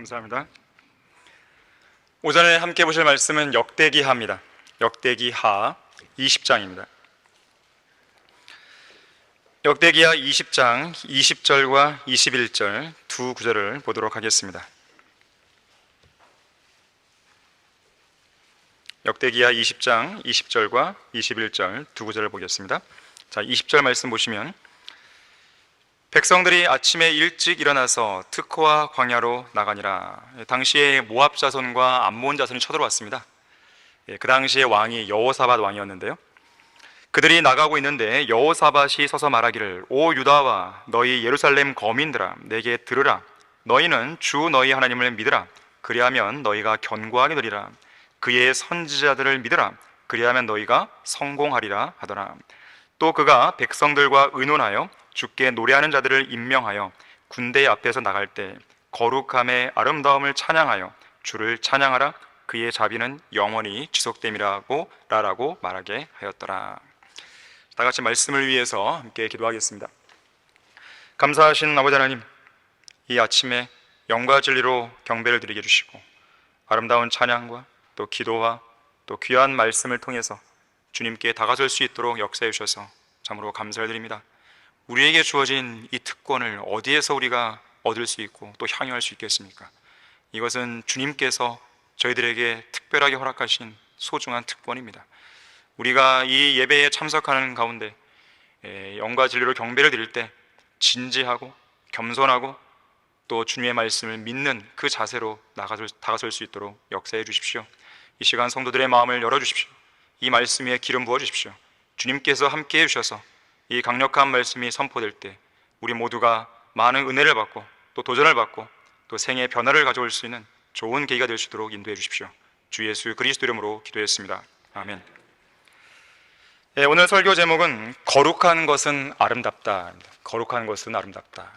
감사합니다. 오전에 함께 보실 말씀은 역대기하입니다. 역대기하 20장입니다. 역대기하 20장 20절과 21절 두 구절을 보도록 하겠습니다. 역대기하 20장 20절과 21절 두 구절을 보겠습니다. 자, 20절 말씀 보시면, 백성들이 아침에 일찍 일어나서 트코와 광야로 나가니라. 당시에 모압 자손과 암몬 자손이 쳐들어왔습니다. 그 당시에 왕이 여호사밧 왕이었는데요, 그들이 나가고 있는데 여호사밧이 서서 말하기를, 오 유다와 너희 예루살렘 거민들아, 내게 들으라. 너희는 주 너희 하나님을 믿으라. 그리하면 너희가 견고하게 되리라. 그의 선지자들을 믿으라. 그리하면 너희가 성공하리라 하더라. 또 그가 백성들과 의논하여 주께 노래하는 자들을 임명하여 군대 앞에서 나갈 때 거룩함의 아름다움을 찬양하여 주를 찬양하라. 그의 자비는 영원히 지속됨이라고 라라고 말하게 하였더라. 다 같이 말씀을 위해서 함께 기도하겠습니다. 감사하신 아버지 하나님, 이 아침에 영과 진리로 경배를 드리게 해주시고 아름다운 찬양과 또 기도와 또 귀한 말씀을 통해서 주님께 다가설 수 있도록 역사해 주셔서 참으로 감사를 드립니다. 우리에게 주어진 이 특권을 어디에서 우리가 얻을 수 있고 또 향유할 수 있겠습니까? 이것은 주님께서 저희들에게 특별하게 허락하신 소중한 특권입니다. 우리가 이 예배에 참석하는 가운데 영과 진리로 경배를 드릴 때 진지하고 겸손하고 또 주님의 말씀을 믿는 그 자세로 다가설 수 있도록 역사해 주십시오. 이 시간 성도들의 마음을 열어주십시오. 이 말씀 위에 기름 부어주십시오. 주님께서 함께해 주셔서 이 강력한 말씀이 선포될 때 우리 모두가 많은 은혜를 받고 또 도전을 받고 또 생의 변화를 가져올 수 있는 좋은 계기가 될 수 있도록 인도해 주십시오. 주 예수 그리스도 이름으로 기도했습니다. 아멘. 오늘 설교 제목은 거룩한 것은 아름답다. 거룩한 것은 아름답다.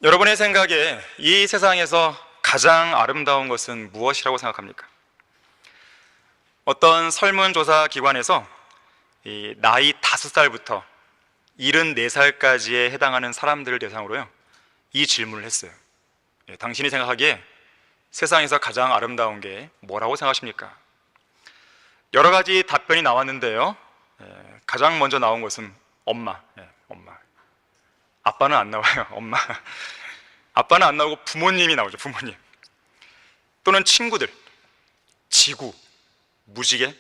여러분의 생각에 이 세상에서 가장 아름다운 것은 무엇이라고 생각합니까? 어떤 설문조사 기관에서 나이 5살부터 74살까지에 해당하는 사람들을 대상으로요, 이 질문을 했어요. 당신이 생각하기에 세상에서 가장 아름다운 게 뭐라고 생각하십니까? 여러 가지 답변이 나왔는데요, 가장 먼저 나온 것은 엄마. 아빠는 안 나와요. 엄마. 아빠는 안 나오고 부모님이 나오죠. 부모님. 또는 친구들, 지구, 무지개,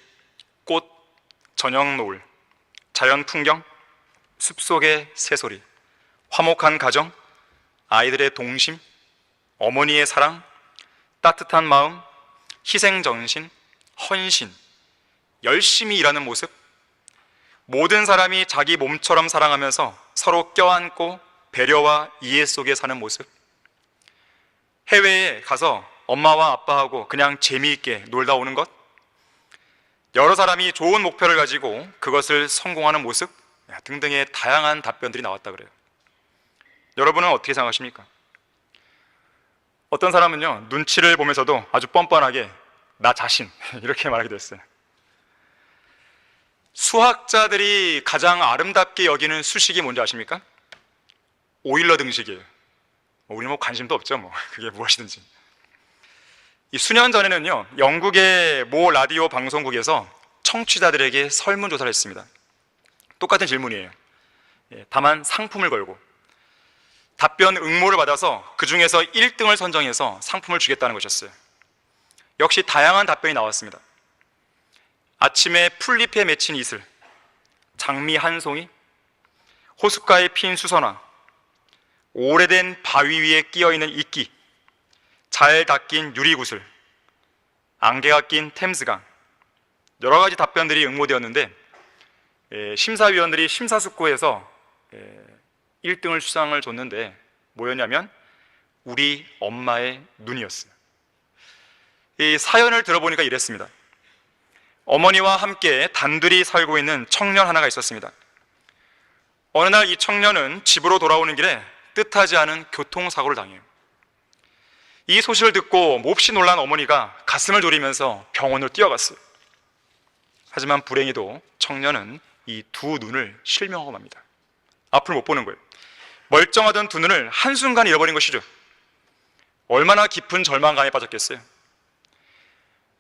꽃, 저녁 노을, 자연 풍경, 숲속의 새소리, 화목한 가정, 아이들의 동심, 어머니의 사랑, 따뜻한 마음, 희생정신, 헌신, 열심히 일하는 모습, 모든 사람이 자기 몸처럼 사랑하면서 서로 껴안고 배려와 이해 속에 사는 모습, 해외에 가서 엄마와 아빠하고 그냥 재미있게 놀다 오는 것, 여러 사람이 좋은 목표를 가지고 그것을 성공하는 모습 등등의 다양한 답변들이 나왔다 그래요. 여러분은 어떻게 생각하십니까? 어떤 사람은요, 눈치를 보면서도 아주 뻔뻔하게 나 자신 이렇게 말하기도 했어요. 수학자들이 가장 아름답게 여기는 수식이 뭔지 아십니까? 오일러 등식이에요. 우리 뭐 관심도 없죠, 그게 무엇이든지. 이 수년 전에는요, 영국의 모 라디오 방송국에서 청취자들에게 설문조사를 했습니다. 똑같은 질문이에요. 다만 상품을 걸고 답변 응모를 받아서 그 중에서 1등을 선정해서 상품을 주겠다는 것이었어요. 역시 다양한 답변이 나왔습니다. 아침에 풀잎에 맺힌 이슬, 장미 한 송이, 호숫가에 핀 수선화, 오래된 바위 위에 끼어있는 이끼, 잘 닦인 유리구슬, 안개가 낀 템스강, 여러 가지 답변들이 응모되었는데 심사위원들이 심사숙고해서 1등을 수상을 줬는데 뭐였냐면 우리 엄마의 눈이었어요. 이 사연을 들어보니까 이랬습니다. 어머니와 함께 단둘이 살고 있는 청년 하나가 있었습니다. 어느 날 이 청년은 집으로 돌아오는 길에 뜻하지 않은 교통사고를 당해요. 이 소식을 듣고 몹시 놀란 어머니가 가슴을 졸이면서 병원으로 뛰어갔어요. 하지만 불행히도 청년은 이 두 눈을 실명하고 맙니다. 앞을 못 보는 거예요. 멀쩡하던 두 눈을 한순간 잃어버린 것이죠. 얼마나 깊은 절망감에 빠졌겠어요.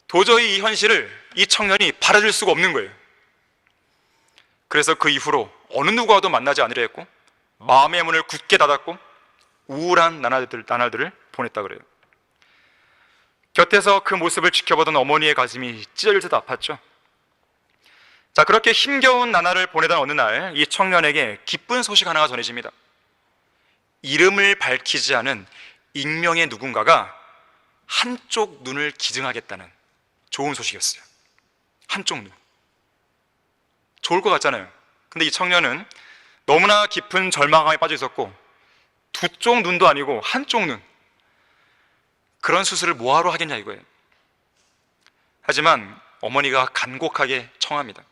도저히 이 현실을 이 청년이 받아줄 수가 없는 거예요. 그래서 그 이후로 어느 누구와도 만나지 않으려 했고 마음의 문을 굳게 닫았고 우울한 나날들을 보냈다 그래요. 곁에서 그 모습을 지켜보던 어머니의 가슴이 찢어질 듯 아팠죠. 자, 그렇게 힘겨운 나날을 보내던 어느 날 이 청년에게 기쁜 소식 하나가 전해집니다. 이름을 밝히지 않은 익명의 누군가가 한쪽 눈을 기증하겠다는 좋은 소식이었어요. 한쪽 눈. 좋을 것 같잖아요. 근데 이 청년은 너무나 깊은 절망감에 빠져 있었고 두 쪽 눈도 아니고 한쪽 눈. 그런 수술을 뭐하러 하겠냐 이거예요. 하지만 어머니가 간곡하게 청합니다.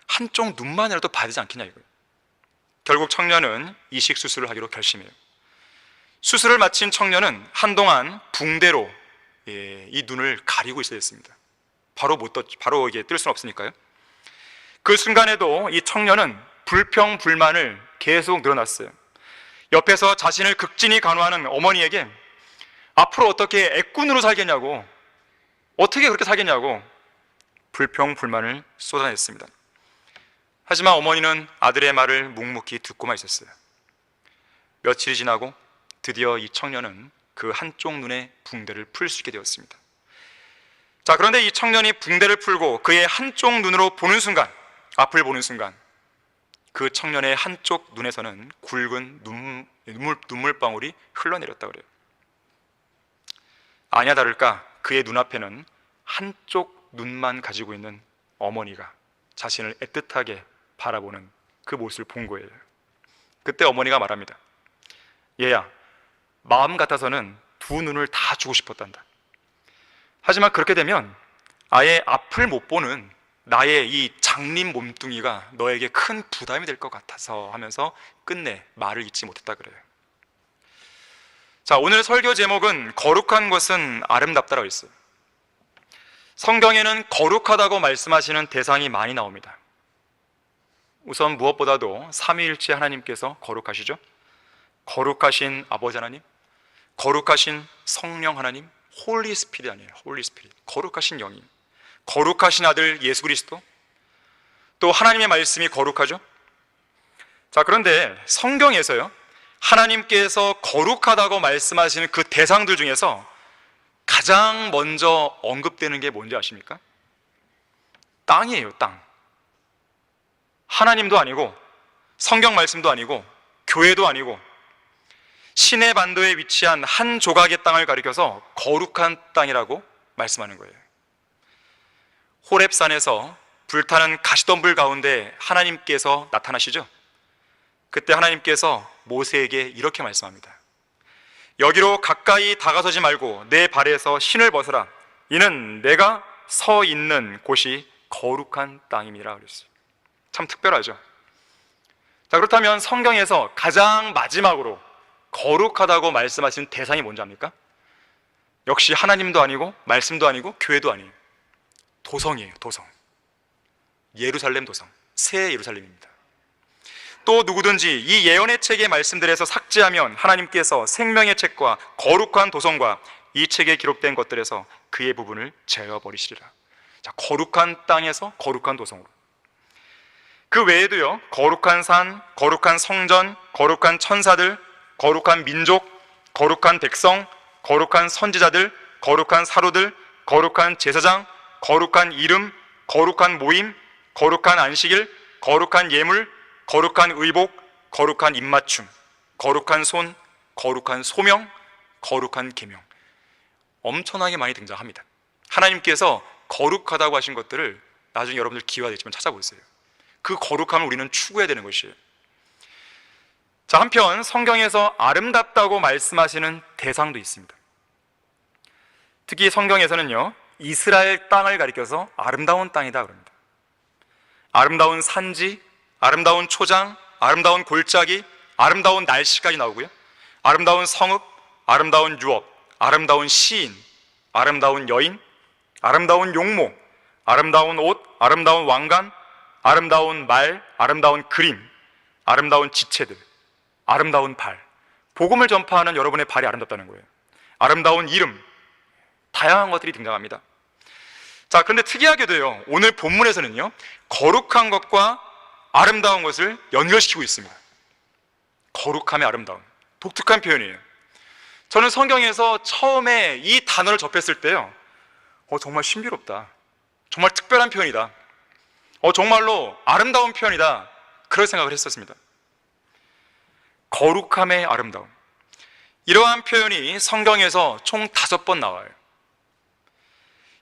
한쪽 눈만이라도 봐야 되지 않겠냐 이거예요. 결국 청년은 이식 수술을 하기로 결심해요. 수술을 마친 청년은 한동안 붕대로 이 눈을 가리고 있어야 됐습니다. 바로 이게 뜰 수는 없으니까요. 그 순간에도 이 청년은 불평불만을 계속 늘어놨어요. 옆에서 자신을 극진히 간호하는 어머니에게 앞으로 어떻게 애꾼으로 살겠냐고, 어떻게 그렇게 살겠냐고 불평불만을 쏟아냈습니다. 하지만 어머니는 아들의 말을 묵묵히 듣고만 있었어요. 며칠이 지나고 드디어 이 청년은 그 한쪽 눈의 붕대를 풀 수 있게 되었습니다. 자, 그런데 이 청년이 붕대를 풀고 그의 한쪽 눈으로 보는 순간, 앞을 보는 순간 그 청년의 한쪽 눈에서는 굵은 눈물방울이 흘러내렸다 그래요. 아냐 다를까 그의 눈앞에는 한쪽 눈만 가지고 있는 어머니가 자신을 애틋하게 바라보는 그 모습을 본 거예요. 그때 어머니가 말합니다. 얘야, 마음 같아서는 두 눈을 다 주고 싶었단다. 하지만 그렇게 되면 아예 앞을 못 보는 나의 이 장님 몸뚱이가 너에게 큰 부담이 될 것 같아서 하면서 끝내 말을 잇지 못했다 그래요. 자, 오늘 설교 제목은 거룩한 것은 아름답다라고 있어요. 성경에는 거룩하다고 말씀하시는 대상이 많이 나옵니다. 우선 무엇보다도 삼위일체 하나님께서 거룩하시죠. 거룩하신 아버지 하나님, 거룩하신 성령 하나님, 홀리 스피릿 아니에요. 홀리 스피릿. 거룩하신 영이, 거룩하신 아들 예수 그리스도, 또 하나님의 말씀이 거룩하죠. 자, 그런데 성경에서요, 하나님께서 거룩하다고 말씀하시는 그 대상들 중에서 가장 먼저 언급되는 게 뭔지 아십니까? 땅이에요. 땅. 하나님도 아니고 성경 말씀도 아니고 교회도 아니고 시내 반도에 위치한 한 조각의 땅을 가리켜서 거룩한 땅이라고 말씀하는 거예요. 호렙산에서 불타는 가시덤불 가운데 하나님께서 나타나시죠. 그때 하나님께서 모세에게 이렇게 말씀합니다. 여기로 가까이 다가서지 말고 내 발에서 신을 벗어라. 이는 내가 서 있는 곳이 거룩한 땅임이라 그랬어요. 참 특별하죠. 자, 그렇다면 성경에서 가장 마지막으로 거룩하다고 말씀하신 대상이 뭔지 압니까? 역시 하나님도 아니고 말씀도 아니고 교회도 아니에요. 도성이에요. 도성. 예루살렘 도성, 새 예루살렘입니다. 또 누구든지 이 예언의 책의 말씀들에서 삭제하면 하나님께서 생명의 책과 거룩한 도성과 이 책에 기록된 것들에서 그의 부분을 제어버리시리라. 자, 거룩한 땅에서 거룩한 도성으로. 그 외에도요, 거룩한 산, 거룩한 성전, 거룩한 천사들, 거룩한 민족, 거룩한 백성, 거룩한 선지자들, 거룩한 사로들, 거룩한 제사장, 거룩한 이름, 거룩한 모임, 거룩한 안식일, 거룩한 예물, 거룩한 의복, 거룩한 입맞춤, 거룩한 손, 거룩한 소명, 거룩한 계명. 엄청나게 많이 등장합니다. 하나님께서 거룩하다고 하신 것들을 나중에 여러분들 기회가 되지만 찾아보세요. 그 거룩함을 우리는 추구해야 되는 것이에요. 자, 한편 성경에서 아름답다고 말씀하시는 대상도 있습니다. 특히 성경에서는요, 이스라엘 땅을 가리켜서 아름다운 땅이다 그럽니다. 아름다운 산지, 아름다운 초장, 아름다운 골짜기, 아름다운 날씨까지 나오고요, 아름다운 성읍, 아름다운 유업, 아름다운 시인, 아름다운 여인, 아름다운 용모, 아름다운 옷, 아름다운 왕관, 아름다운 말, 아름다운 그림, 아름다운 지체들, 아름다운 발. 복음을 전파하는 여러분의 발이 아름답다는 거예요. 아름다운 이름, 다양한 것들이 등장합니다. 자, 그런데 특이하게도요, 오늘 본문에서는요, 거룩한 것과 아름다운 것을 연결시키고 있습니다. 거룩함의 아름다움, 독특한 표현이에요. 저는 성경에서 처음에 이 단어를 접했을 때요, 정말 신비롭다, 정말 특별한 표현이다, 정말로 아름다운 표현이다, 그런 생각을 했었습니다. 거룩함의 아름다움, 이러한 표현이 성경에서 총 5번 나와요.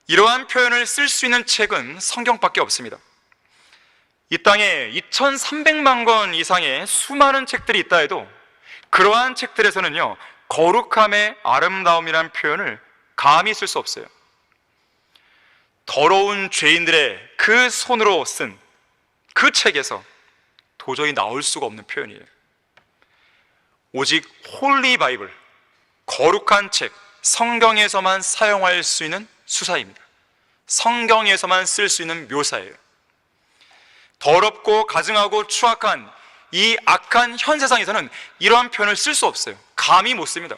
이러한 표현을 쓸 수 있는 책은 성경밖에 없습니다. 이 땅에 2300만 권 이상의 수많은 책들이 있다 해도 그러한 책들에서는요, 거룩함의 아름다움이란 표현을 감히 쓸 수 없어요. 더러운 죄인들의 그 손으로 쓴 그 책에서 도저히 나올 수가 없는 표현이에요. 오직 홀리 바이블, 거룩한 책, 성경에서만 사용할 수 있는 수사입니다. 성경에서만 쓸 수 있는 묘사예요. 더럽고 가증하고 추악한 이 악한 현 세상에서는 이러한 표현을 쓸 수 없어요. 감히 못 씁니다.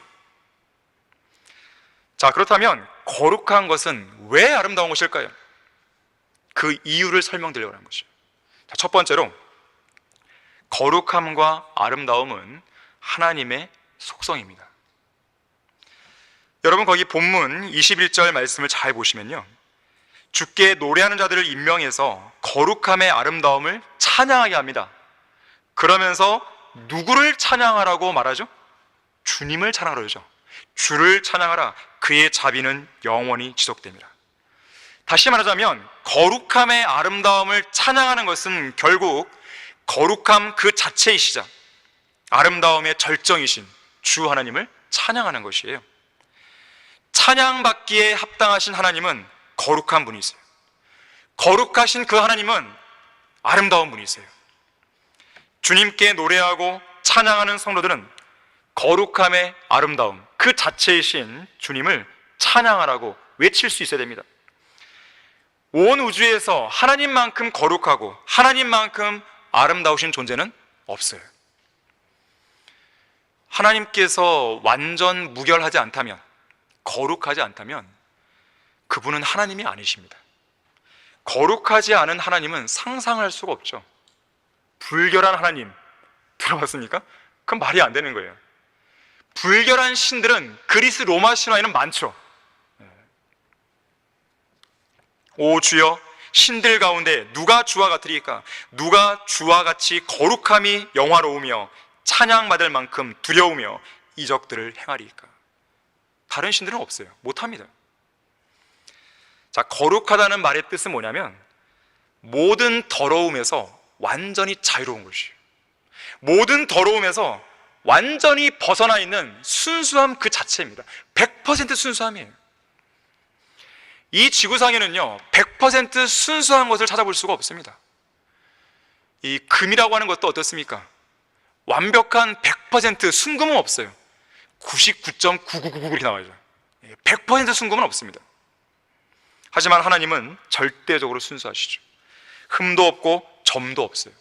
자, 그렇다면 거룩한 것은 왜 아름다운 것일까요? 그 이유를 설명드리려고 하는 것이죠. 자, 첫 번째로, 거룩함과 아름다움은 하나님의 속성입니다. 여러분, 거기 본문 21절 말씀을 잘 보시면요, 주께 노래하는 자들을 임명해서 거룩함의 아름다움을 찬양하게 합니다. 그러면서 누구를 찬양하라고 말하죠? 주님을 찬양하라 그러죠. 주를 찬양하라, 그의 자비는 영원히 지속됩니다. 다시 말하자면 거룩함의 아름다움을 찬양하는 것은 결국 거룩함 그 자체이시자 아름다움의 절정이신 주 하나님을 찬양하는 것이에요. 찬양받기에 합당하신 하나님은 거룩한 분이세요. 거룩하신 그 하나님은 아름다운 분이세요. 주님께 노래하고 찬양하는 성도들은 거룩함의 아름다움 그 자체이신 주님을 찬양하라고 외칠 수 있어야 됩니다. 온 우주에서 하나님만큼 거룩하고 하나님만큼 아름다우신 존재는 없어요. 하나님께서 완전 무결하지 않다면, 거룩하지 않다면 그분은 하나님이 아니십니다. 거룩하지 않은 하나님은 상상할 수가 없죠. 불결한 하나님 들어봤습니까? 그건 말이 안 되는 거예요. 불결한 신들은 그리스 로마 신화에는 많죠. 오 주여, 신들 가운데 누가 주와 같으리까? 누가 주와 같이 거룩함이 영화로우며 찬양받을 만큼 두려우며 이적들을 행하리까? 다른 신들은 없어요. 못합니다. 자, 거룩하다는 말의 뜻은 뭐냐면 모든 더러움에서 완전히 자유로운 것이에요. 모든 더러움에서 완전히 벗어나 있는 순수함 그 자체입니다. 100% 순수함이에요. 이 지구상에는요 100% 순수한 것을 찾아볼 수가 없습니다. 이 금이라고 하는 것도 어떻습니까? 완벽한 100% 순금은 없어요. 99.9999 이렇게 나와요. 100% 순금은 없습니다. 하지만 하나님은 절대적으로 순수하시죠. 흠도 없고 점도 없어요.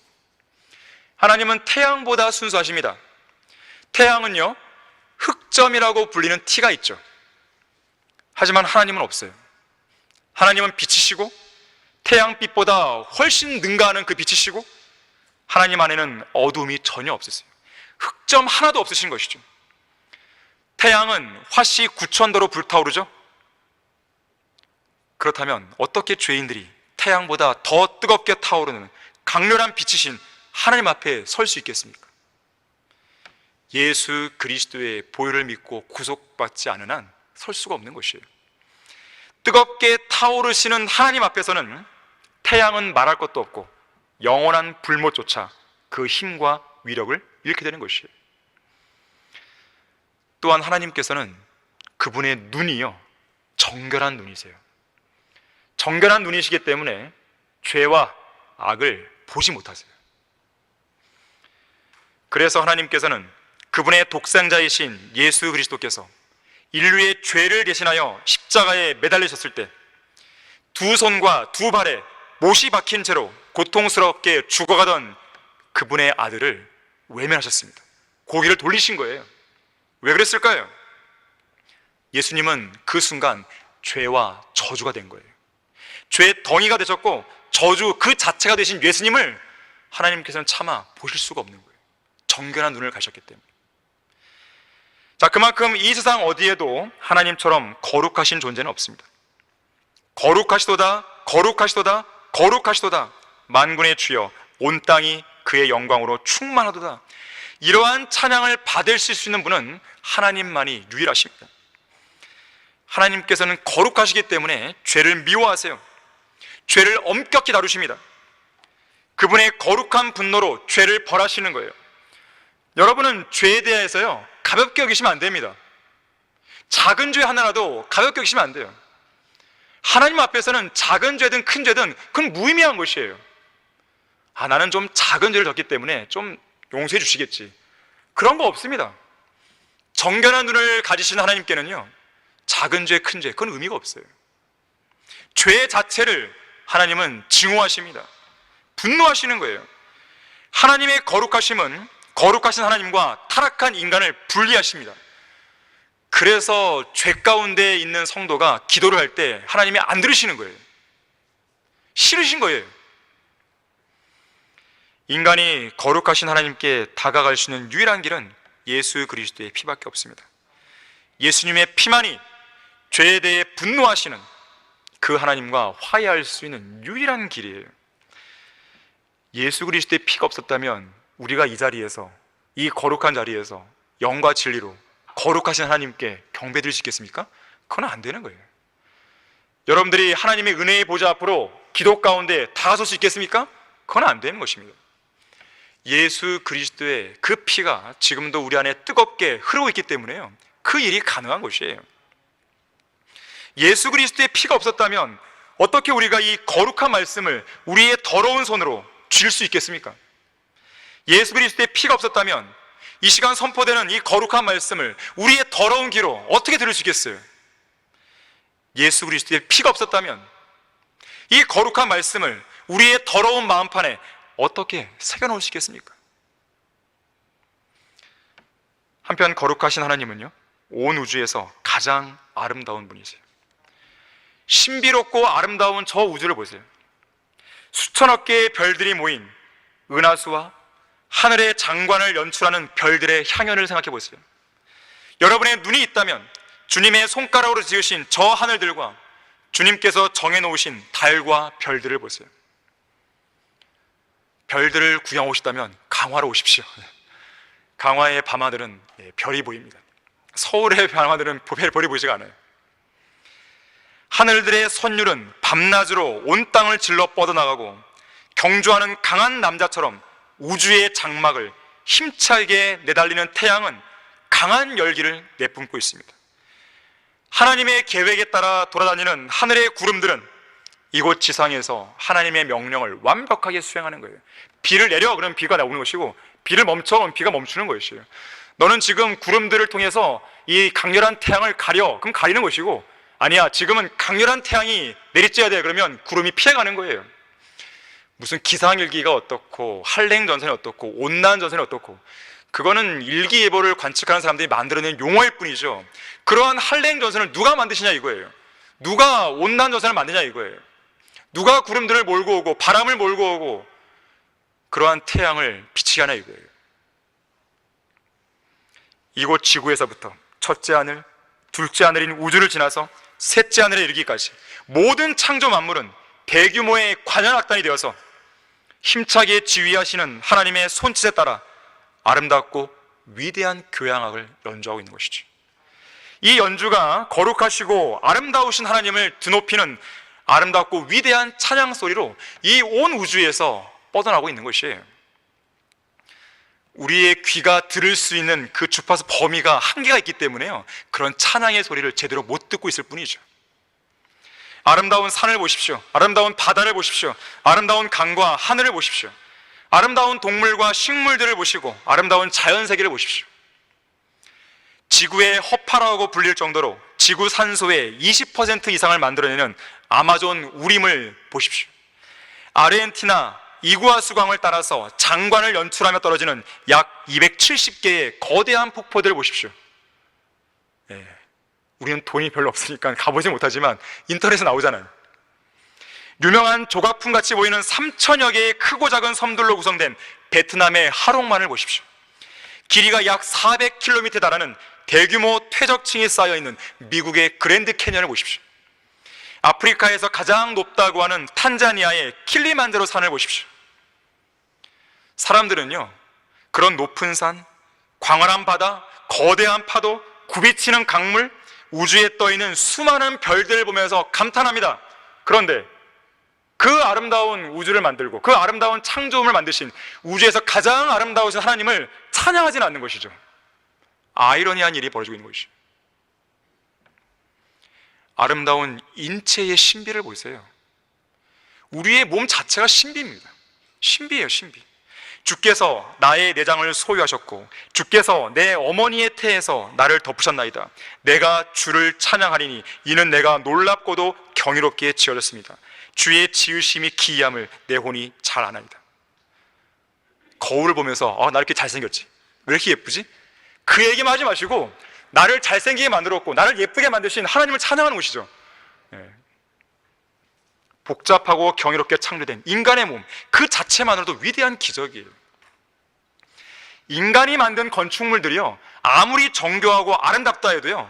하나님은 태양보다 순수하십니다. 태양은요 흑점이라고 불리는 티가 있죠. 하지만 하나님은 없어요. 하나님은 빛이시고 태양빛보다 훨씬 능가하는 그 빛이시고 하나님 안에는 어두움이 전혀 없으세요. 흑점 하나도 없으신 것이죠. 태양은 화씨 9,000도로 불타오르죠. 그렇다면 어떻게 죄인들이 태양보다 더 뜨겁게 타오르는 강렬한 빛이신 하나님 앞에 설 수 있겠습니까? 예수 그리스도의 보혈을 믿고 구속받지 않은 한 설 수가 없는 것이에요. 뜨겁게 타오르시는 하나님 앞에서는 태양은 말할 것도 없고 영원한 불못조차 그 힘과 위력을 잃게 되는 것이에요. 또한 하나님께서는 그분의 눈이요 정결한 눈이세요. 정결한 눈이시기 때문에 죄와 악을 보지 못하세요. 그래서 하나님께서는 그분의 독생자이신 예수 그리스도께서 인류의 죄를 대신하여 십자가에 매달리셨을 때 두 손과 두 발에 못이 박힌 채로 고통스럽게 죽어가던 그분의 아들을 외면하셨습니다. 고개를 돌리신 거예요. 왜 그랬을까요? 예수님은 그 순간 죄와 저주가 된 거예요. 죄의 덩이가 되셨고 저주 그 자체가 되신 예수님을 하나님께서는 차마 보실 수가 없는 거예요. 정결한 눈을 가셨기 때문에. 자, 그만큼 이 세상 어디에도 하나님처럼 거룩하신 존재는 없습니다. 거룩하시도다, 거룩하시도다, 거룩하시도다. 만군의 주여, 온 땅이 그의 영광으로 충만하도다. 이러한 찬양을 받으실 수 있는 분은 하나님만이 유일하십니다. 하나님께서는 거룩하시기 때문에 죄를 미워하세요. 죄를 엄격히 다루십니다. 그분의 거룩한 분노로 죄를 벌하시는 거예요. 여러분은 죄에 대해서요, 가볍게 여기시면 안 됩니다. 작은 죄 하나라도 가볍게 여기시면 안 돼요. 하나님 앞에서는 작은 죄든 큰 죄든 그건 무의미한 것이에요. 나는 좀 작은 죄를 졌기 때문에 좀 용서해 주시겠지. 그런 거 없습니다. 정결한 눈을 가지신 하나님께는요, 작은 죄, 큰 죄, 그건 의미가 없어요. 죄 자체를 하나님은 증오하십니다. 분노하시는 거예요. 하나님의 거룩하심은 거룩하신 하나님과 타락한 인간을 분리하십니다. 그래서 죄 가운데 있는 성도가 기도를 할 때 하나님이 안 들으시는 거예요. 싫으신 거예요. 인간이 거룩하신 하나님께 다가갈 수 있는 유일한 길은 예수 그리스도의 피밖에 없습니다. 예수님의 피만이 죄에 대해 분노하시는 그 하나님과 화해할 수 있는 유일한 길이에요. 예수 그리스도의 피가 없었다면 우리가 이 자리에서, 이 거룩한 자리에서 영과 진리로 거룩하신 하나님께 경배드릴 수 있겠습니까? 그건 안 되는 거예요. 여러분들이 하나님의 은혜의 보좌 앞으로 기도 가운데 다가설 수 있겠습니까? 그건 안 되는 것입니다. 예수 그리스도의 그 피가 지금도 우리 안에 뜨겁게 흐르고 있기 때문에요, 그 일이 가능한 것이에요. 예수 그리스도의 피가 없었다면 어떻게 우리가 이 거룩한 말씀을 우리의 더러운 손으로 쥘 수 있겠습니까? 예수 그리스도의 피가 없었다면 이 시간 선포되는 이 거룩한 말씀을 우리의 더러운 귀로 어떻게 들을 수 있겠어요? 예수 그리스도의 피가 없었다면 이 거룩한 말씀을 우리의 더러운 마음판에 어떻게 새겨놓을 수 있겠습니까? 한편 거룩하신 하나님은요, 온 우주에서 가장 아름다운 분이세요. 신비롭고 아름다운 저 우주를 보세요. 수천억 개의 별들이 모인 은하수와 하늘의 장관을 연출하는 별들의 향연을 생각해 보세요. 여러분의 눈이 있다면 주님의 손가락으로 지으신 저 하늘들과 주님께서 정해놓으신 달과 별들을 보세요. 별들을 구경 오시다면 강화로 오십시오. 강화의 밤하늘은 별이 보입니다. 서울의 밤하늘은 별이 보이지가 않아요. 하늘들의 선율은 밤낮으로 온 땅을 질러 뻗어나가고 경주하는 강한 남자처럼 우주의 장막을 힘차게 내달리는 태양은 강한 열기를 내뿜고 있습니다. 하나님의 계획에 따라 돌아다니는 하늘의 구름들은 이곳 지상에서 하나님의 명령을 완벽하게 수행하는 거예요. 비를 내려 그러면 비가 나오는 것이고, 비를 멈춰 그러면 비가 멈추는 것이에요. 너는 지금 구름들을 통해서 이 강렬한 태양을 가려, 그럼 가리는 것이고, 아니야, 지금은 강렬한 태양이 내리쬐야 돼, 그러면 구름이 피해가는 거예요. 무슨 기상일기가 어떻고 한랭전선이 어떻고 온난전선이 어떻고, 그거는 일기예보를 관측하는 사람들이 만들어낸 용어일 뿐이죠. 그러한 한랭전선을 누가 만드시냐 이거예요. 누가 온난전선을 만드냐 이거예요. 누가 구름들을 몰고 오고 바람을 몰고 오고 그러한 태양을 비치게 하냐 이거예요. 이곳 지구에서부터 첫째 하늘, 둘째 하늘인 우주를 지나서 셋째 하늘에 이르기까지 모든 창조 만물은 대규모의 관현악단이 되어서 힘차게 지휘하시는 하나님의 손짓에 따라 아름답고 위대한 교향악을 연주하고 있는 것이죠. 이 연주가 거룩하시고 아름다우신 하나님을 드높이는 아름답고 위대한 찬양 소리로 이 온 우주에서 뻗어나고 있는 것이에요. 우리의 귀가 들을 수 있는 그 주파수 범위가 한계가 있기 때문에요, 그런 찬양의 소리를 제대로 못 듣고 있을 뿐이죠. 아름다운 산을 보십시오. 아름다운 바다를 보십시오. 아름다운 강과 하늘을 보십시오. 아름다운 동물과 식물들을 보시고 아름다운 자연세계를 보십시오. 지구의 허파라고 불릴 정도로 지구 산소의 20% 이상을 만들어내는 아마존 우림을 보십시오. 아르헨티나 이구아수 강을 따라서 장관을 연출하며 떨어지는 약 270개의 거대한 폭포들을 보십시오. 우리는 돈이 별로 없으니까 가보지 못하지만 인터넷에 나오잖아요. 유명한 조각품 같이 보이는 3,000여 개의 크고 작은 섬들로 구성된 베트남의 하롱만을 보십시오. 길이가 약 400km에 달하는 대규모 퇴적층이 쌓여있는 미국의 그랜드 캐년을 보십시오. 아프리카에서 가장 높다고 하는 탄자니아의 킬리만자로 산을 보십시오. 사람들은요, 그런 높은 산, 광활한 바다, 거대한 파도, 굽이치는 강물, 우주에 떠있는 수많은 별들을 보면서 감탄합니다. 그런데 그 아름다운 우주를 만들고 그 아름다운 창조물을 만드신 우주에서 가장 아름다우신 하나님을 찬양하지는 않는 것이죠. 아이러니한 일이 벌어지고 있는 것이죠. 아름다운 인체의 신비를 보세요. 우리의 몸 자체가 신비입니다. 신비예요, 신비. 주께서 나의 내장을 소유하셨고 주께서 내 어머니의 태에서 나를 덮으셨나이다. 내가 주를 찬양하리니 이는 내가 놀랍고도 경이롭게 지어졌습니다. 주의 지으심이 기이함을 내 혼이 잘 아나이다. 거울을 보면서 나 이렇게 잘생겼지, 왜 이렇게 예쁘지? 그 얘기만 하지 마시고 나를 잘생기게 만들었고 나를 예쁘게 만드신 하나님을 찬양하는 것이죠. 복잡하고 경이롭게 창조된 인간의 몸, 그 자체만으로도 위대한 기적이에요. 인간이 만든 건축물들이요, 아무리 정교하고 아름답다 해도요,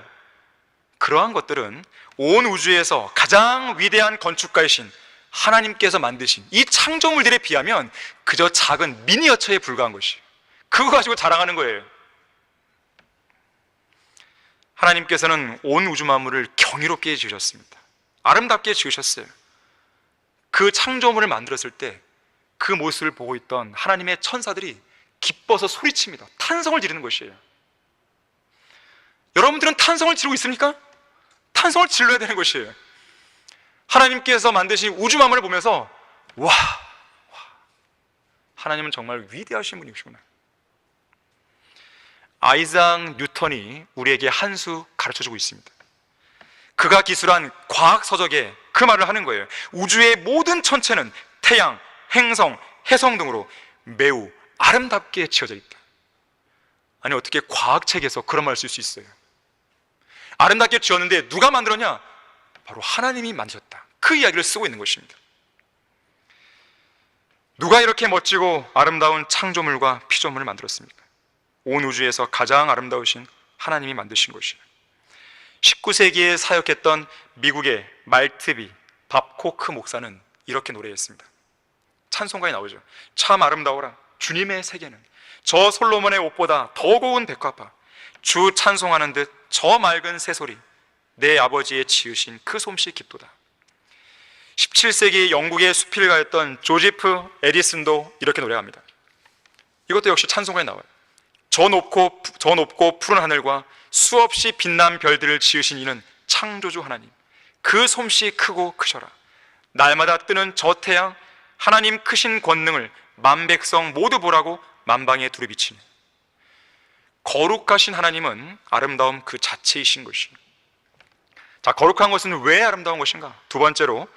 그러한 것들은 온 우주에서 가장 위대한 건축가이신 하나님께서 만드신 이 창조물들에 비하면 그저 작은 미니어처에 불과한 것이에요. 그거 가지고 자랑하는 거예요. 하나님께서는 온 우주 만물을 경이롭게 지으셨습니다. 아름답게 지으셨어요. 그 창조물을 만들었을 때 그 모습을 보고 있던 하나님의 천사들이 기뻐서 소리칩니다. 탄성을 지르는 것이에요. 여러분들은 탄성을 지르고 있습니까? 탄성을 질러야 되는 것이에요. 하나님께서 만드신 우주 만물을 보면서 와, 하나님은 정말 위대하신 분이시구나. 아이작 뉴턴이 우리에게 한 수 가르쳐주고 있습니다. 그가 기술한 과학 서적에 그 말을 하는 거예요. 우주의 모든 천체는 태양, 행성, 해성 등으로 매우 아름답게 지어져 있다. 아니, 어떻게 과학책에서 그런 말을 쓸 수 있어요? 아름답게 지었는데 누가 만들었냐? 바로 하나님이 만드셨다. 그 이야기를 쓰고 있는 것입니다. 누가 이렇게 멋지고 아름다운 창조물과 피조물을 만들었습니까? 온 우주에서 가장 아름다우신 하나님이 만드신 것이에요. 19세기에 사역했던 미국의 말트비 밥코크 목사는 이렇게 노래했습니다. 찬송가에 나오죠. 참 아름다워라 주님의 세계는 저 솔로몬의 옷보다 더 고운 백합화, 주 찬송하는 듯 저 맑은 새소리, 내 아버지의 지으신 그 솜씨 깊도다. 17세기 영국의 수필가였던 조지프 에디슨도 이렇게 노래합니다. 이것도 역시 찬송가에 나와요. 저 높고 푸른 하늘과 수없이 빛난 별들을 지으신 이는 창조주 하나님, 그 솜씨 크고 크셔라. 날마다 뜨는 저 태양, 하나님 크신 권능을 만백성 모두 보라고 만방에 두루 비치네. 거룩하신 하나님은 아름다움 그 자체이신 것이. 자, 거룩한 것은 왜 아름다운 것인가? 두 번째로,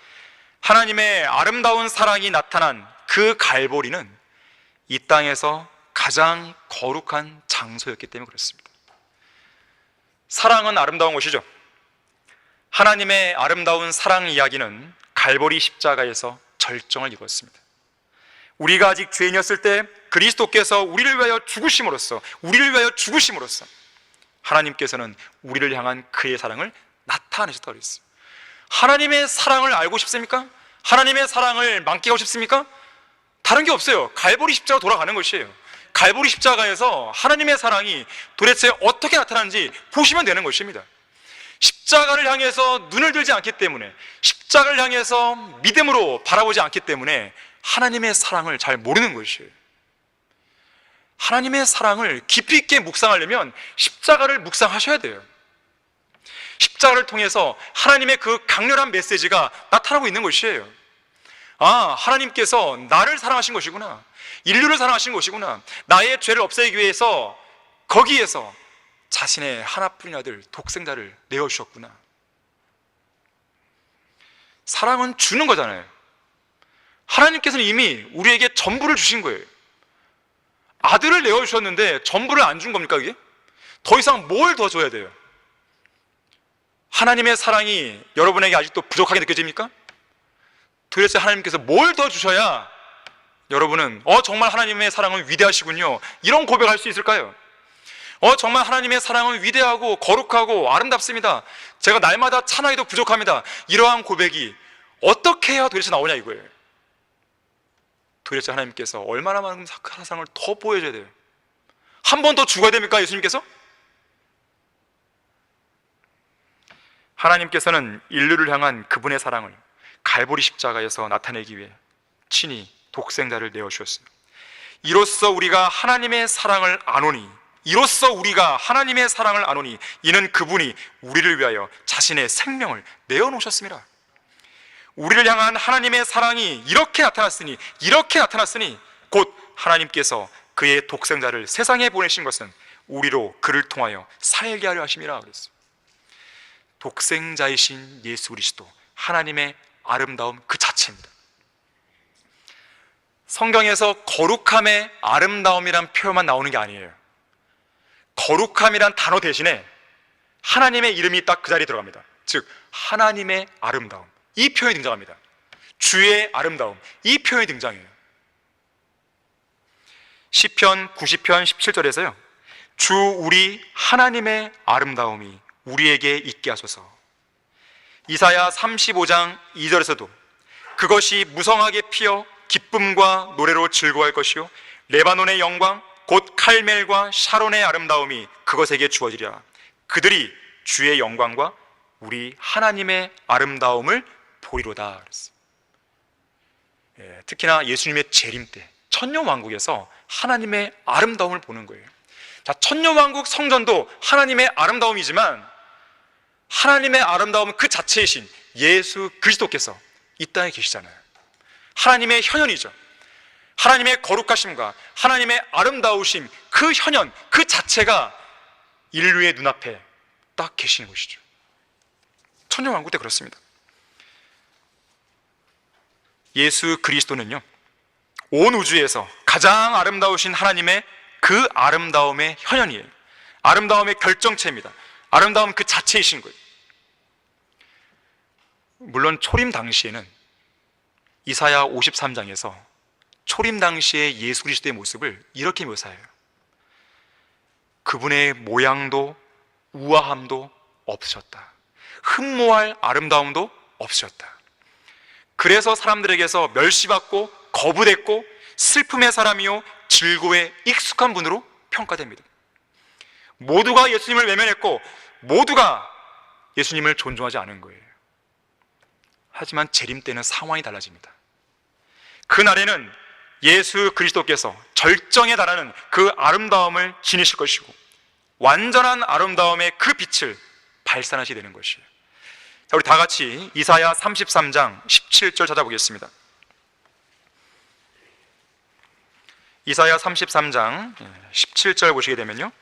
하나님의 아름다운 사랑이 나타난 그 갈보리는 이 땅에서 가장 거룩한 장소였기 때문에 그렇습니다. 사랑은 아름다운 것이죠. 하나님의 아름다운 사랑 이야기는 갈보리 십자가에서 절정을 이루었습니다. 우리가 아직 죄인이었을 때 그리스도께서 우리를 위하여 죽으심으로써 하나님께서는 우리를 향한 그의 사랑을 나타내셨다고 그랬어요. 하나님의 사랑을 알고 싶습니까? 하나님의 사랑을 만끽하고 싶습니까? 다른 게 없어요. 갈보리 십자가 돌아가는 것이에요. 갈보리 십자가에서 하나님의 사랑이 도대체 어떻게 나타나는지 보시면 되는 것입니다. 십자가를 향해서 눈을 들지 않기 때문에, 십자가를 향해서 믿음으로 바라보지 않기 때문에 하나님의 사랑을 잘 모르는 것이에요. 하나님의 사랑을 깊이 있게 묵상하려면 십자가를 묵상하셔야 돼요. 십자가를 통해서 하나님의 그 강렬한 메시지가 나타나고 있는 것이에요. 아, 하나님께서 나를 사랑하신 것이구나, 인류를 사랑하신 것이구나, 나의 죄를 없애기 위해서 거기에서 자신의 하나뿐인 아들 독생자를 내어주셨구나. 사랑은 주는 거잖아요. 하나님께서는 이미 우리에게 전부를 주신 거예요. 아들을 내어주셨는데 전부를 안 준 겁니까? 이게 더 이상 뭘 더 줘야 돼요? 하나님의 사랑이 여러분에게 아직도 부족하게 느껴집니까? 도대체 하나님께서 뭘 더 주셔야 여러분은 정말 하나님의 사랑은 위대하시군요, 이런 고백할 수 있을까요? 정말 하나님의 사랑은 위대하고 거룩하고 아름답습니다, 제가 날마다 찬양해도 부족합니다, 이러한 고백이 어떻게 해야 도대체 나오냐 이거예요. 도대체 하나님께서 얼마나 많은 사랑을 더 보여줘야 돼요? 한 번 더 죽어야 됩니까, 예수님께서? 하나님께서는 인류를 향한 그분의 사랑을 갈보리 십자가에서 나타내기 위해 친히 독생자를 내어주셨어요. 이로써 우리가 하나님의 사랑을 아노니, 이는 그분이 우리를 위하여 자신의 생명을 내어놓으셨습니다. 우리를 향한 하나님의 사랑이 이렇게 나타났으니 곧 하나님께서 그의 독생자를 세상에 보내신 것은 우리로 그를 통하여 살게 하려 하심이라 그랬어요. 독생자이신 예수 그리스도, 하나님의 아름다움 그 자체입니다. 성경에서 거룩함의 아름다움이란 표현만 나오는 게 아니에요. 거룩함이란 단어 대신에 하나님의 이름이 딱 그 자리에 들어갑니다. 즉 하나님의 아름다움, 이 표현이 등장합니다. 주의 아름다움, 이 표현이 등장해요. 시편 90편 17절에서요 주 우리 하나님의 아름다움이 우리에게 있게 하소서. 이사야 35장 2절에서도 그것이 무성하게 피어 기쁨과 노래로 즐거워할 것이요 레바논의 영광 곧 칼멜과 샤론의 아름다움이 그것에게 주어지리라. 그들이 주의 영광과 우리 하나님의 아름다움을 보리로다 그랬어요. 특히나 예수님의 재림 때 천년왕국에서 하나님의 아름다움을 보는 거예요. 자, 천년왕국 성전도 하나님의 아름다움이지만 하나님의 아름다움은 그 자체이신 예수 그리스도께서 이 땅에 계시잖아요. 하나님의 현현이죠. 하나님의 거룩하심과 하나님의 아름다우심, 그 현현, 그 자체가 인류의 눈앞에 딱 계시는 것이죠. 천년왕국 때 그렇습니다. 예수 그리스도는요 온 우주에서 가장 아름다우신 하나님의 그 아름다움의 현현이에요. 아름다움의 결정체입니다. 아름다움 그 자체이신 거예요. 물론 초림 당시에는 이사야 53장에서 초림 당시의 예수 그리스도의 모습을 이렇게 묘사해요. 그분의 모양도 우아함도 없으셨다. 흠모할 아름다움도 없으셨다. 그래서 사람들에게서 멸시받고 거부됐고 슬픔의 사람이요 즐거움에 익숙한 분으로 평가됩니다. 모두가 예수님을 외면했고 모두가 예수님을 존중하지 않은 거예요. 하지만 재림 때는 상황이 달라집니다. 그날에는 예수 그리스도께서 절정에 달하는 그 아름다움을 지니실 것이고 완전한 아름다움의 그 빛을 발산하시게 되는 것이에요. 자, 우리 다 같이 이사야 33장 17절 찾아보겠습니다. 이사야 33장 17절 보시게 되면요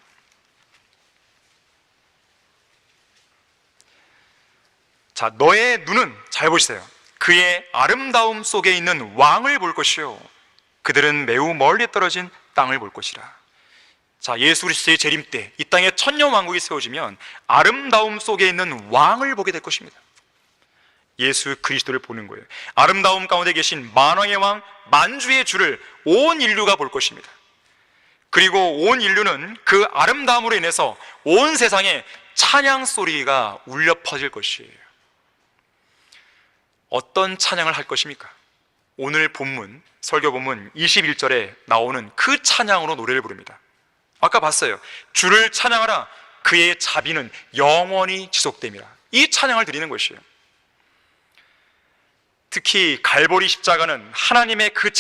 자, 너의 눈은, 잘 보시세요, 그의 아름다움 속에 있는 왕을 볼 것이요 그들은 매우 멀리 떨어진 땅을 볼 것이라. 자, 예수 그리스도의 재림 때 이 땅에 천년왕국이 세워지면 아름다움 속에 있는 왕을 보게 될 것입니다. 예수 그리스도를 보는 거예요. 아름다움 가운데 계신 만왕의 왕, 만주의 주를 온 인류가 볼 것입니다. 그리고 온 인류는 그 아름다움으로 인해서 온 세상에 찬양 소리가 울려 퍼질 것이에요. 어떤 찬양을 할 것입니까? 오늘 본문, 설교 본문 21절에 나오는 그 찬양으로 노래를 부릅니다. 아까 봤어요. 주를 찬양하라, 그의 자비는 영원히 지속됨이라. 이 찬양을 드리는 것이에요. 특히 갈보리 십자가는 하나님의 그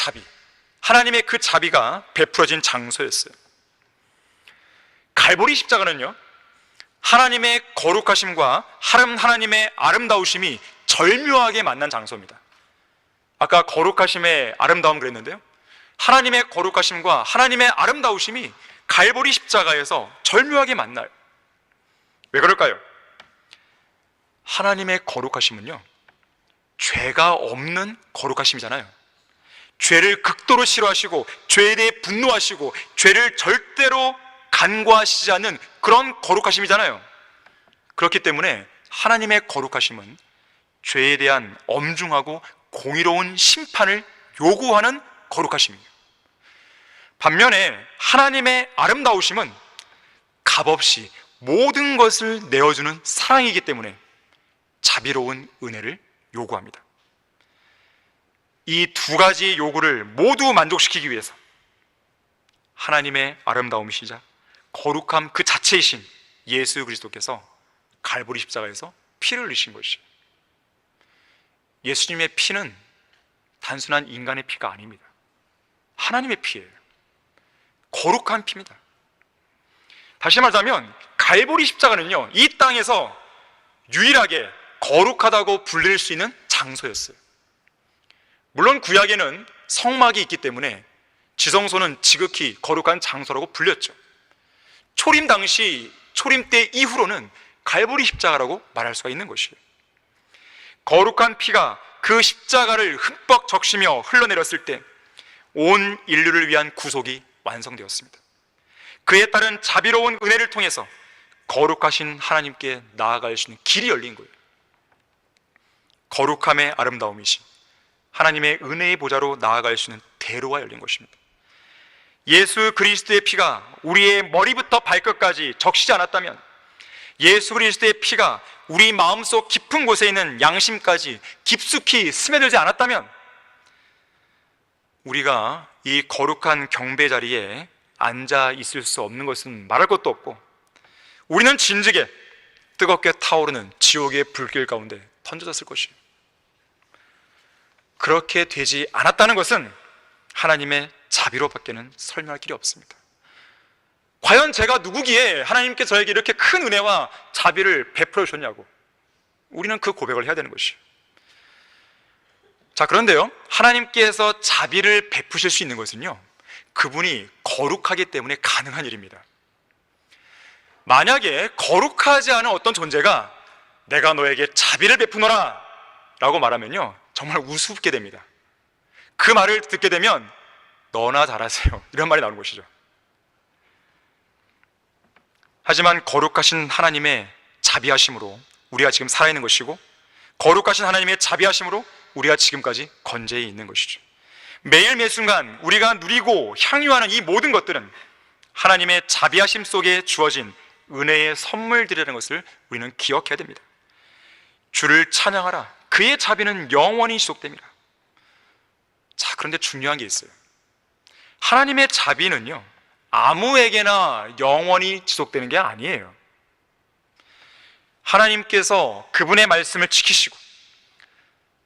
자비가 베풀어진 장소였어요. 갈보리 십자가는요 하나님의 거룩하심과 하나님의 아름다우심이 절묘하게 만난 장소입니다. 아까 거룩하심의 아름다움 그랬는데요 하나님의 거룩하심과 하나님의 아름다우심이 갈보리 십자가에서 절묘하게 만나요. 왜 그럴까요? 하나님의 거룩하심은요 죄가 없는 거룩하심이잖아요. 죄를 극도로 싫어하시고 죄에 대해 분노하시고 죄를 절대로 간과하시지 않는 그런 거룩하심이잖아요. 그렇기 때문에 하나님의 거룩하심은 죄에 대한 엄중하고 공의로운 심판을 요구하는 거룩하심이에요. 반면에 하나님의 아름다우심은 값없이 모든 것을 내어주는 사랑이기 때문에 자비로운 은혜를 요구합니다. 이 두 가지 요구를 모두 만족시키기 위해서 하나님의 아름다움이시자 거룩함 그 자체이신 예수 그리스도께서 갈보리 십자가에서 피를 흘리신 것이에요. 예수님의 피는 단순한 인간의 피가 아닙니다. 하나님의 피예요. 거룩한 피입니다. 다시 말하자면 갈보리 십자가는요, 이 땅에서 유일하게 거룩하다고 불릴 수 있는 장소였어요. 물론 구약에는 성막이 있기 때문에 지성소는 지극히 거룩한 장소라고 불렸죠. 초림 당시, 초림 때 이후로는 갈보리 십자가라고 말할 수가 있는 것이에요. 거룩한 피가 그 십자가를 흠뻑 적시며 흘러내렸을 때 온 인류를 위한 구속이 완성되었습니다. 그에 따른 자비로운 은혜를 통해서 거룩하신 하나님께 나아갈 수 있는 길이 열린 거예요. 거룩함의 아름다움이신 하나님의 은혜의 보좌로 나아갈 수 있는 대로가 열린 것입니다. 예수 그리스도의 피가 우리의 머리부터 발끝까지 적시지 않았다면, 예수 그리스도의 피가 우리 마음속 깊은 곳에 있는 양심까지 깊숙이 스며들지 않았다면 우리가 이 거룩한 경배 자리에 앉아 있을 수 없는 것은 말할 것도 없고, 우리는 진즉에 뜨겁게 타오르는 지옥의 불길 가운데 던져졌을 것이에요. 그렇게 되지 않았다는 것은 하나님의 자비로밖에는 설명할 길이 없습니다. 과연 제가 누구기에 하나님께 저에게 이렇게 큰 은혜와 자비를 베풀어 주셨냐고 우리는 그 고백을 해야 되는 것이에요. 자, 그런데요, 하나님께서 자비를 베푸실 수 있는 것은요, 그분이 거룩하기 때문에 가능한 일입니다. 만약에 거룩하지 않은 어떤 존재가 내가 너에게 자비를 베푸노라 라고 말하면요, 정말 우습게 됩니다. 그 말을 듣게 되면 너나 잘하세요, 이런 말이 나오는 것이죠. 하지만 거룩하신 하나님의 자비하심으로 우리가 지금 살아있는 것이고, 거룩하신 하나님의 자비하심으로 우리가 지금까지 건재해 있는 것이죠. 매일 매순간 우리가 누리고 향유하는 이 모든 것들은 하나님의 자비하심 속에 주어진 은혜의 선물들이라는 것을 우리는 기억해야 됩니다. 주를 찬양하라, 그의 자비는 영원히 지속됩니다. 자, 그런데 중요한 게 있어요. 하나님의 자비는요, 아무에게나 영원히 지속되는 게 아니에요. 하나님께서 그분의 말씀을 지키시고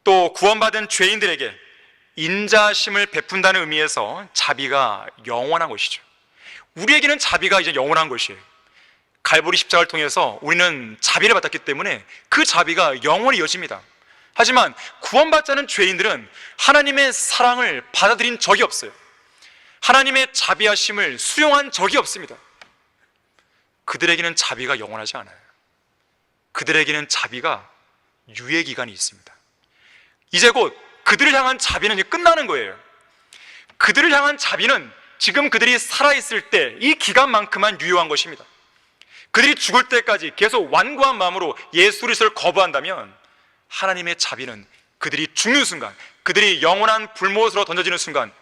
또 구원받은 죄인들에게 인자심을 베푼다는 의미에서 자비가 영원한 것이죠. 우리에게는 자비가 이제 영원한 것이에요. 갈보리 십자가를 통해서 우리는 자비를 받았기 때문에 그 자비가 영원히 이어집니다. 하지만 구원받지 않은 죄인들은 하나님의 사랑을 받아들인 적이 없어요. 하나님의 자비하심을 수용한 적이 없습니다. 그들에게는 자비가 영원하지 않아요. 그들에게는 자비가 유예기간이 있습니다. 이제 곧 그들을 향한 자비는 이제 끝나는 거예요. 그들을 향한 자비는 지금 그들이 살아있을 때 이 기간만큼만 유효한 것입니다. 그들이 죽을 때까지 계속 완고한 마음으로 예수 그리스도를 거부한다면 하나님의 자비는 그들이 죽는 순간, 그들이 영원한 불못으로 던져지는 순간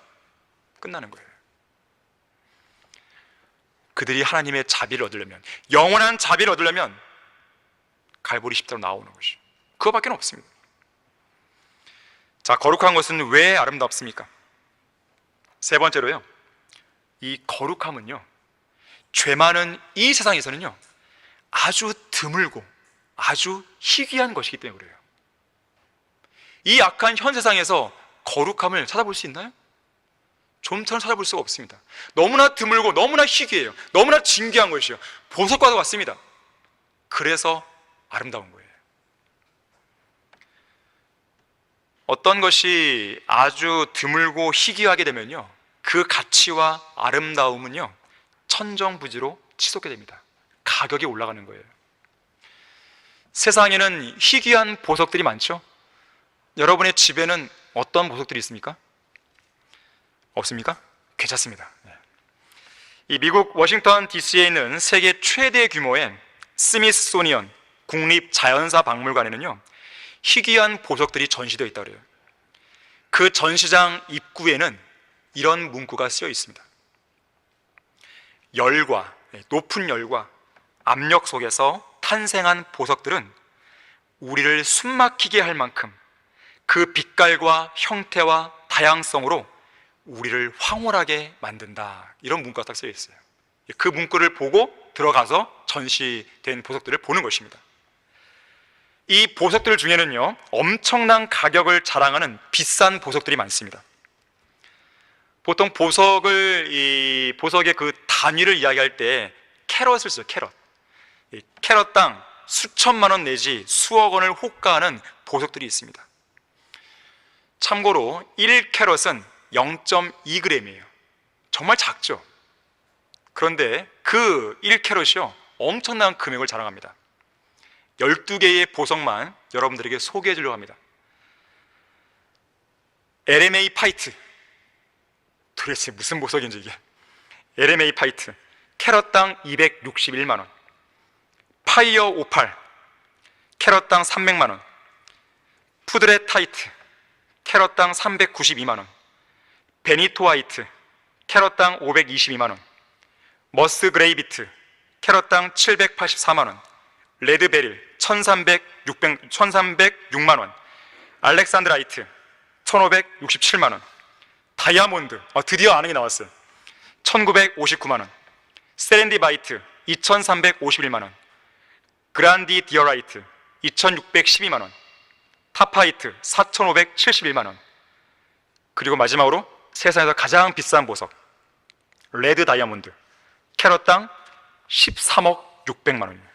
끝나는 거예요. 그들이 하나님의 자비를 얻으려면, 영원한 자비를 얻으려면 갈보리 십자가로 나오는 것이죠. 그거밖에 없습니다. 자, 거룩한 것은 왜 아름답습니까? 세 번째로요, 이 거룩함은요, 죄 많은 이 세상에서는요 아주 드물고 아주 희귀한 것이기 때문에 그래요. 이 악한 현 세상에서 거룩함을 찾아볼 수 있나요? 좀처럼 찾아볼 수가 없습니다. 너무나 드물고 너무나 희귀해요. 너무나 진귀한 것이요, 보석과도 같습니다. 그래서 아름다운 거예요. 어떤 것이 아주 드물고 희귀하게 되면요, 그 가치와 아름다움은요 천정부지로 치솟게 됩니다. 가격이 올라가는 거예요. 세상에는 희귀한 보석들이 많죠? 여러분의 집에는 어떤 보석들이 있습니까? 없습니까? 괜찮습니다. 이 미국 워싱턴 DC에 있는 세계 최대 규모의 스미소니언 국립자연사박물관에는요, 희귀한 보석들이 전시되어 있다고 그래요. 그 전시장 입구에는 이런 문구가 쓰여 있습니다. 열과, 높은 열과 압력 속에서 탄생한 보석들은 우리를 숨막히게 할 만큼 그 빛깔과 형태와 다양성으로 우리를 황홀하게 만든다. 이런 문구가 딱 쓰여 있어요. 그 문구를 보고 들어가서 전시된 보석들을 보는 것입니다. 이 보석들 중에는요, 엄청난 가격을 자랑하는 비싼 보석들이 많습니다. 보통 보석의 그 단위를 이야기할 때 캐럿을 써요. 캐럿. 캐럿당 수천만 원 내지 수억 원을 호가하는 보석들이 있습니다. 참고로 1캐럿은 0.2g이에요. 정말 작죠. 그런데 그 1캐럿이요, 엄청난 금액을 자랑합니다. 12개의 보석만 여러분들에게 소개해 주려고 합니다. LMA 파이트, 도대체 무슨 보석인지 이게. LMA 파이트 캐럿당 261만 원, 파이어 58 캐럿당 300만 원, 푸드렛 타이트 캐럿당 392만 원, 베니토 화이트 캐럿당 522만 원, 머스 그레이비트 캐럿당 784만 원, 레드 베릴 1306만 원, 알렉산드라이트 1567만 원, 다이아몬드, 드디어 아는 게 나왔어요. 1959만 원, 세렌디바이트 2351만 원, 그란디 디어라이트 2612만 원, 타파이트 4571만 원, 그리고 마지막으로 세상에서 가장 비싼 보석 레드 다이아몬드 캐럿당 13억 600만 원이에요.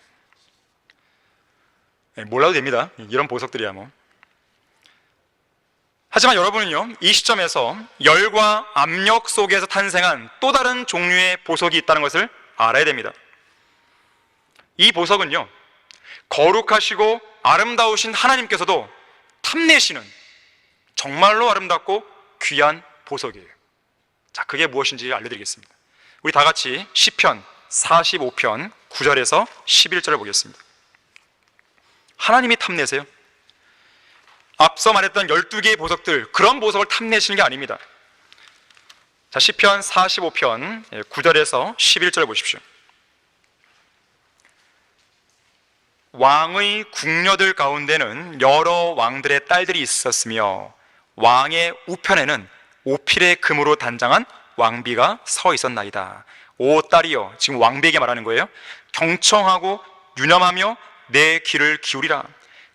몰라도 됩니다. 이런 보석들이야 뭐. 하지만 여러분은요, 이 시점에서 열과 압력 속에서 탄생한 또 다른 종류의 보석이 있다는 것을 알아야 됩니다. 이 보석은요, 거룩하시고 아름다우신 하나님께서도 탐내시는 정말로 아름답고 귀한 보석이에요. 자, 그게 무엇인지 알려드리겠습니다. 우리 다 같이 시편 45편 9절에서 11절을 보겠습니다. 하나님이 탐내세요. 앞서 말했던 12개의 보석들, 그런 보석을 탐내시는 게 아닙니다. 자, 시편 45편 9절에서 11절을 보십시오. 왕의 궁녀들 가운데는 여러 왕들의 딸들이 있었으며 왕의 우편에는 오필의 금으로 단장한 왕비가 서 있었나이다. 오 딸이여, 지금 왕비에게 말하는 거예요. 경청하고 유념하며 내 귀를 기울이라.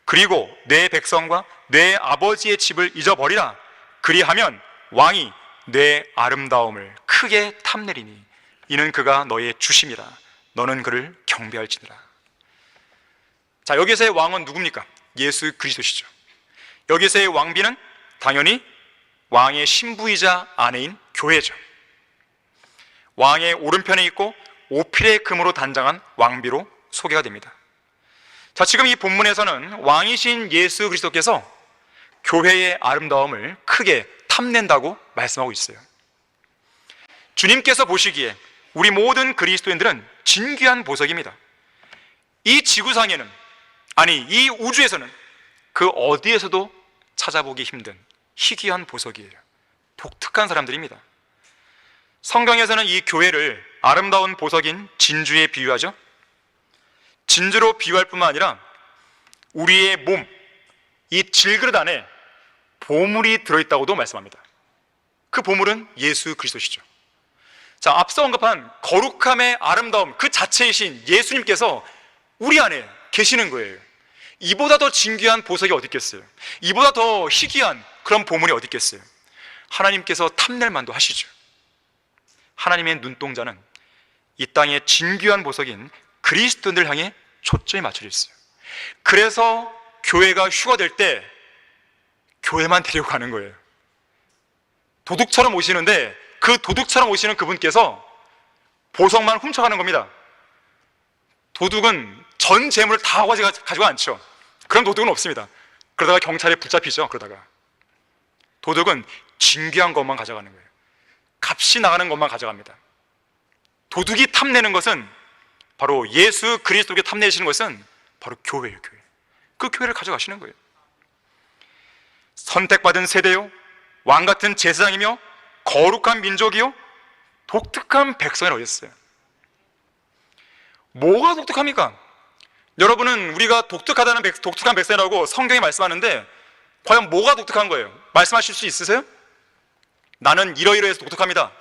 그리고 내 백성과 내 아버지의 집을 잊어버리라. 그리하면 왕이 내 아름다움을 크게 탐내리니 이는 그가 너의 주심이라. 너는 그를 경배할지니라. 자, 여기서의 왕은 누굽니까? 예수 그리스도시죠. 여기서의 왕비는 당연히 왕의 신부이자 아내인 교회죠. 왕의 오른편에 있고 오필의 금으로 단장한 왕비로 소개가 됩니다. 자, 지금 이 본문에서는 왕이신 예수 그리스도께서 교회의 아름다움을 크게 탐낸다고 말씀하고 있어요. 주님께서 보시기에 우리 모든 그리스도인들은 진귀한 보석입니다. 이 지구상에는, 아니 이 우주에서는 그 어디에서도 찾아보기 힘든 희귀한 보석이에요. 독특한 사람들입니다. 성경에서는 이 교회를 아름다운 보석인 진주에 비유하죠. 진주로 비유할 뿐만 아니라 우리의 몸, 이 질그릇 안에 보물이 들어있다고도 말씀합니다. 그 보물은 예수 그리스도시죠. 자, 앞서 언급한 거룩함의 아름다움 그 자체이신 예수님께서 우리 안에 계시는 거예요. 이보다 더 진귀한 보석이 어디 있겠어요? 이보다 더 희귀한 그런 보물이 어디 있겠어요? 하나님께서 탐낼 만도 하시죠. 하나님의 눈동자는 이 땅의 진귀한 보석인 그리스도인들 향해 초점이 맞춰져 있어요. 그래서 교회가 휴가될 때 교회만 데리고 가는 거예요. 도둑처럼 오시는데 그 도둑처럼 오시는 그분께서 보석만 훔쳐가는 겁니다. 도둑은 전 재물을 다 가지고 않죠. 그런 도둑은 없습니다. 그러다가 경찰에 붙잡히죠. 그러다가 도둑은 진귀한 것만 가져가는 거예요. 값이 나가는 것만 가져갑니다. 도둑이 탐내는 것은 바로 예수 그리스도께 탐내시는 것은 바로 교회예요, 교회. 그 교회를 가져가시는 거예요. 선택받은 세대요, 왕 같은 제사장이며 거룩한 민족이요, 독특한 백성이라고 했어요. 뭐가 독특합니까? 여러분은 우리가 독특한 백성이라고 성경이 말씀하는데 과연 뭐가 독특한 거예요? 말씀하실 수 있으세요? 나는 이러이러해서 독특합니다.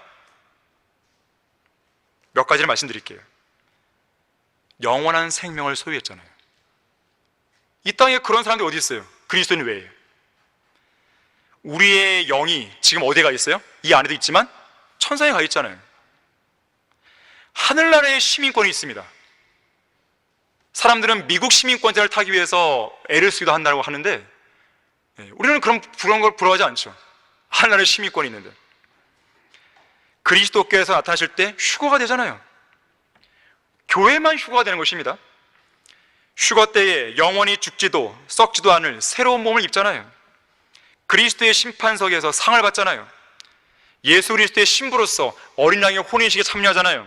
몇 가지를 말씀드릴게요. 영원한 생명을 소유했잖아요. 이 땅에 그런 사람들이 어디 있어요? 그리스도인 외에. 우리의 영이 지금 어디에 가 있어요? 이 안에도 있지만 천상에 가 있잖아요. 하늘나라의 시민권이 있습니다. 사람들은 미국 시민권자를 타기 위해서 애를 쓰기도 한다고 하는데 우리는 그런 걸 부러워하지 않죠. 하늘나라의 시민권이 있는데. 그리스도께서 나타나실 때 휴거가 되잖아요. 교회만 휴거가 되는 것입니다. 휴거 때에 영원히 죽지도 썩지도 않을 새로운 몸을 입잖아요. 그리스도의 심판석에서 상을 받잖아요. 예수 그리스도의 신부로서 어린 양의 혼인식에 참여하잖아요.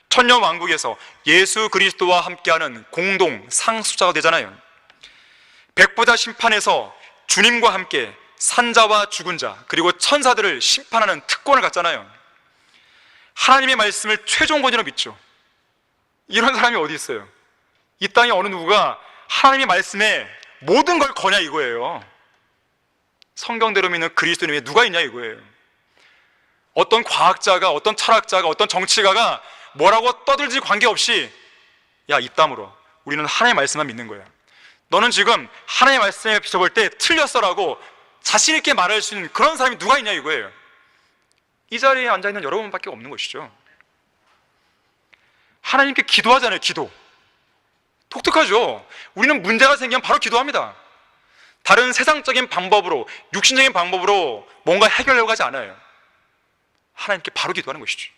천년왕국에서 예수 그리스도와 함께하는 공동 상수자가 되잖아요. 백보자 심판에서 주님과 함께 산자와 죽은 자 그리고 천사들을 심판하는 특권을 갖잖아요. 하나님의 말씀을 최종 권위로 믿죠. 이런 사람이 어디 있어요? 이 땅에 어느 누구가 하나님의 말씀에 모든 걸 거냐 이거예요. 성경대로 믿는 그리스도인이 누가 있냐 이거예요. 어떤 과학자가, 어떤 철학자가, 어떤 정치가가 뭐라고 떠들지 관계없이 야, 입 다물어. 우리는 하나님의 말씀만 믿는 거야. 너는 지금 하나님의 말씀에 비춰볼 때 틀렸어라고 자신 있게 말할 수 있는 그런 사람이 누가 있냐 이거예요. 이 자리에 앉아있는 여러분밖에 없는 것이죠. 하나님께 기도하잖아요. 기도. 독특하죠. 우리는 문제가 생기면 바로 기도합니다. 다른 세상적인 방법으로, 육신적인 방법으로 뭔가 해결하려고 하지 않아요. 하나님께 바로 기도하는 것이죠.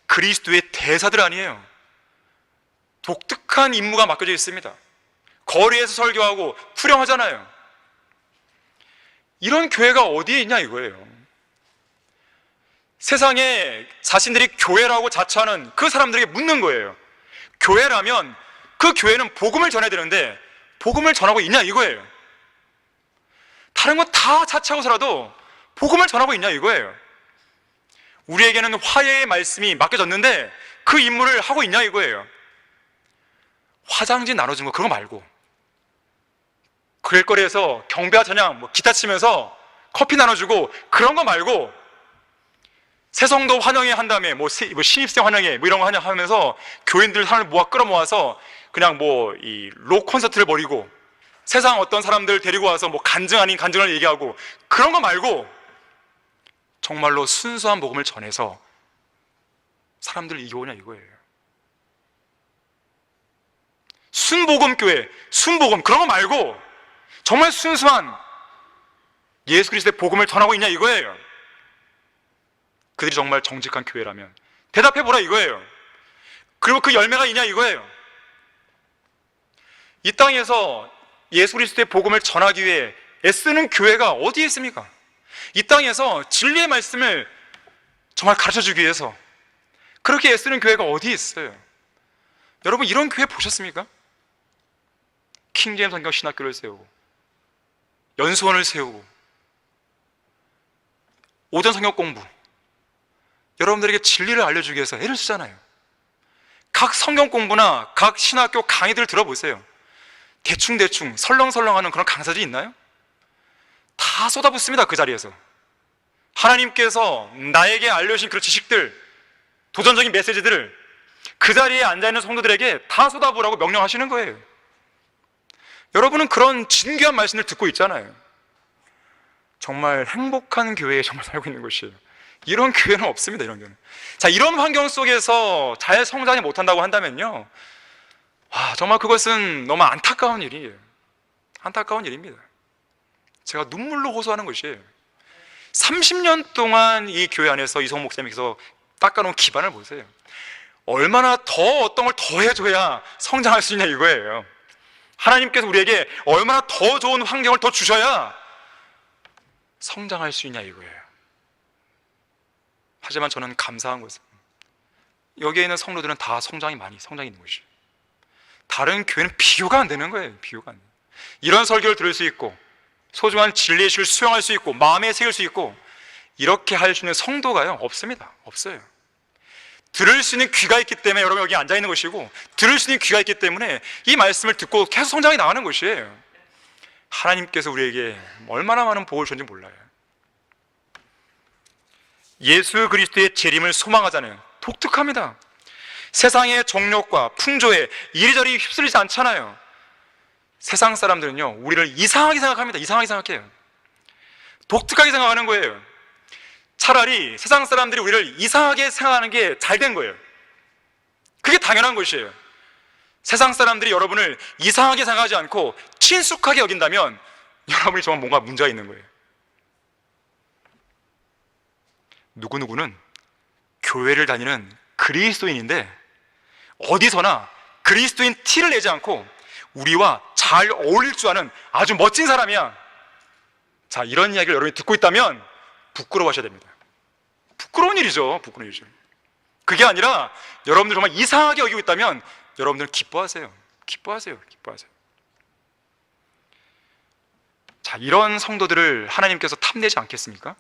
그리스도의 대사들 아니에요. 독특한 임무가 맡겨져 있습니다. 거리에서 설교하고 투령하잖아요. 이런 교회가 어디에 있냐 이거예요. 세상에 자신들이 교회라고 자처하는 그 사람들에게 묻는 거예요. 교회라면 그 교회는 복음을 전해야 되는데 복음을 전하고 있냐 이거예요. 다른 건 다 자처하고서라도 복음을 전하고 있냐 이거예요. 우리에게는 화해의 말씀이 맡겨졌는데 그 임무를 하고 있냐 이거예요. 화장지 나눠준 거 그거 말고 길거리에서 경배와 찬양 기타 치면서 커피 나눠주고 그런 거 말고 새성도 환영회 한 다음에 신입생 환영회 이런 거 하면서 교인들 사람을 끌어모아서 그냥 이 록 콘서트를 벌이고 세상 어떤 사람들 데리고 와서 간증 아닌 간증을 얘기하고 그런 거 말고 정말로 순수한 복음을 전해서 사람들을 이겨오냐 이거예요. 순복음교회, 순복음 그런 거 말고 정말 순수한 예수 그리스도의 복음을 전하고 있냐 이거예요. 그들이 정말 정직한 교회라면 대답해보라 이거예요. 그리고 그 열매가 있냐 이거예요. 이 땅에서 예수 그리스도의 복음을 전하기 위해 애쓰는 교회가 어디에 있습니까? 이 땅에서 진리의 말씀을 정말 가르쳐주기 위해서 그렇게 애쓰는 교회가 어디에 있어요? 여러분 이런 교회 보셨습니까? 킹제임스 성경 신학교를 세우고 연수원을 세우고 오전 성경 공부 여러분들에게 진리를 알려주기 위해서 애를 쓰잖아요. 각 성경 공부나 각 신학교 강의들 들어보세요. 대충대충 설렁설렁하는 그런 강사들이 있나요? 다 쏟아붓습니다. 그 자리에서 하나님께서 나에게 알려주신 그런 지식들, 도전적인 메시지들을 그 자리에 앉아있는 성도들에게 다 쏟아부으라고 명령하시는 거예요. 여러분은 그런 진귀한 말씀을 듣고 있잖아요. 정말 행복한 교회에 정말 살고 있는 것이에요. 이런 교회는 없습니다. 이런 교회는. 자, 이런 환경 속에서 잘 성장이 못한다고 한다면요, 정말 그것은 너무 안타까운 일이에요. 안타까운 일입니다. 제가 눈물로 호소하는 것이에요. 30년 동안 이 교회 안에서 이성 목사님께서 닦아놓은 기반을 보세요. 얼마나 어떤 걸 더 해줘야 성장할 수 있냐 이거예요. 하나님께서 우리에게 얼마나 더 좋은 환경을 더 주셔야 성장할 수 있냐 이거예요. 하지만 저는 감사한 것은 여기에 있는 성도들은 다 성장이 있는 것이에요. 다른 교회는 비교가 안 되는 거예요. 비교가 안 돼요. 이런 설교를 들을 수 있고 소중한 진리의 실을 수용할 수 있고 마음에 새길 수 있고 이렇게 할 수 있는 성도가요 없습니다. 없어요. 들을 수 있는 귀가 있기 때문에 여러분 여기 앉아 있는 것이고, 들을 수 있는 귀가 있기 때문에 이 말씀을 듣고 계속 성장해 나가는 것이에요. 하나님께서 우리에게 얼마나 많은 복을 주는지 몰라요. 예수 그리스도의 재림을 소망하자는 독특합니다. 세상의 정욕과 풍조에 이리저리 휩쓸리지 않잖아요. 세상 사람들은요 우리를 이상하게 생각합니다. 이상하게 생각해요. 독특하게 생각하는 거예요. 차라리 세상 사람들이 우리를 이상하게 생각하는 게 잘 된 거예요. 그게 당연한 것이에요. 세상 사람들이 여러분을 이상하게 생각하지 않고 친숙하게 여긴다면 여러분이 정말 뭔가 문제가 있는 거예요. 누구누구는 교회를 다니는 그리스도인인데 어디서나 그리스도인 티를 내지 않고 우리와 잘 어울릴 줄 아는 아주 멋진 사람이야. 자, 이런 이야기를 여러분이 듣고 있다면 부끄러워하셔야 됩니다. 부끄러운 일이죠. 부끄러운 일이죠. 그게 아니라 여러분들 정말 이상하게 여기고 있다면 여러분들 기뻐하세요. 기뻐하세요. 기뻐하세요. 자, 이런 성도들을 하나님께서 탐내지 않겠습니까?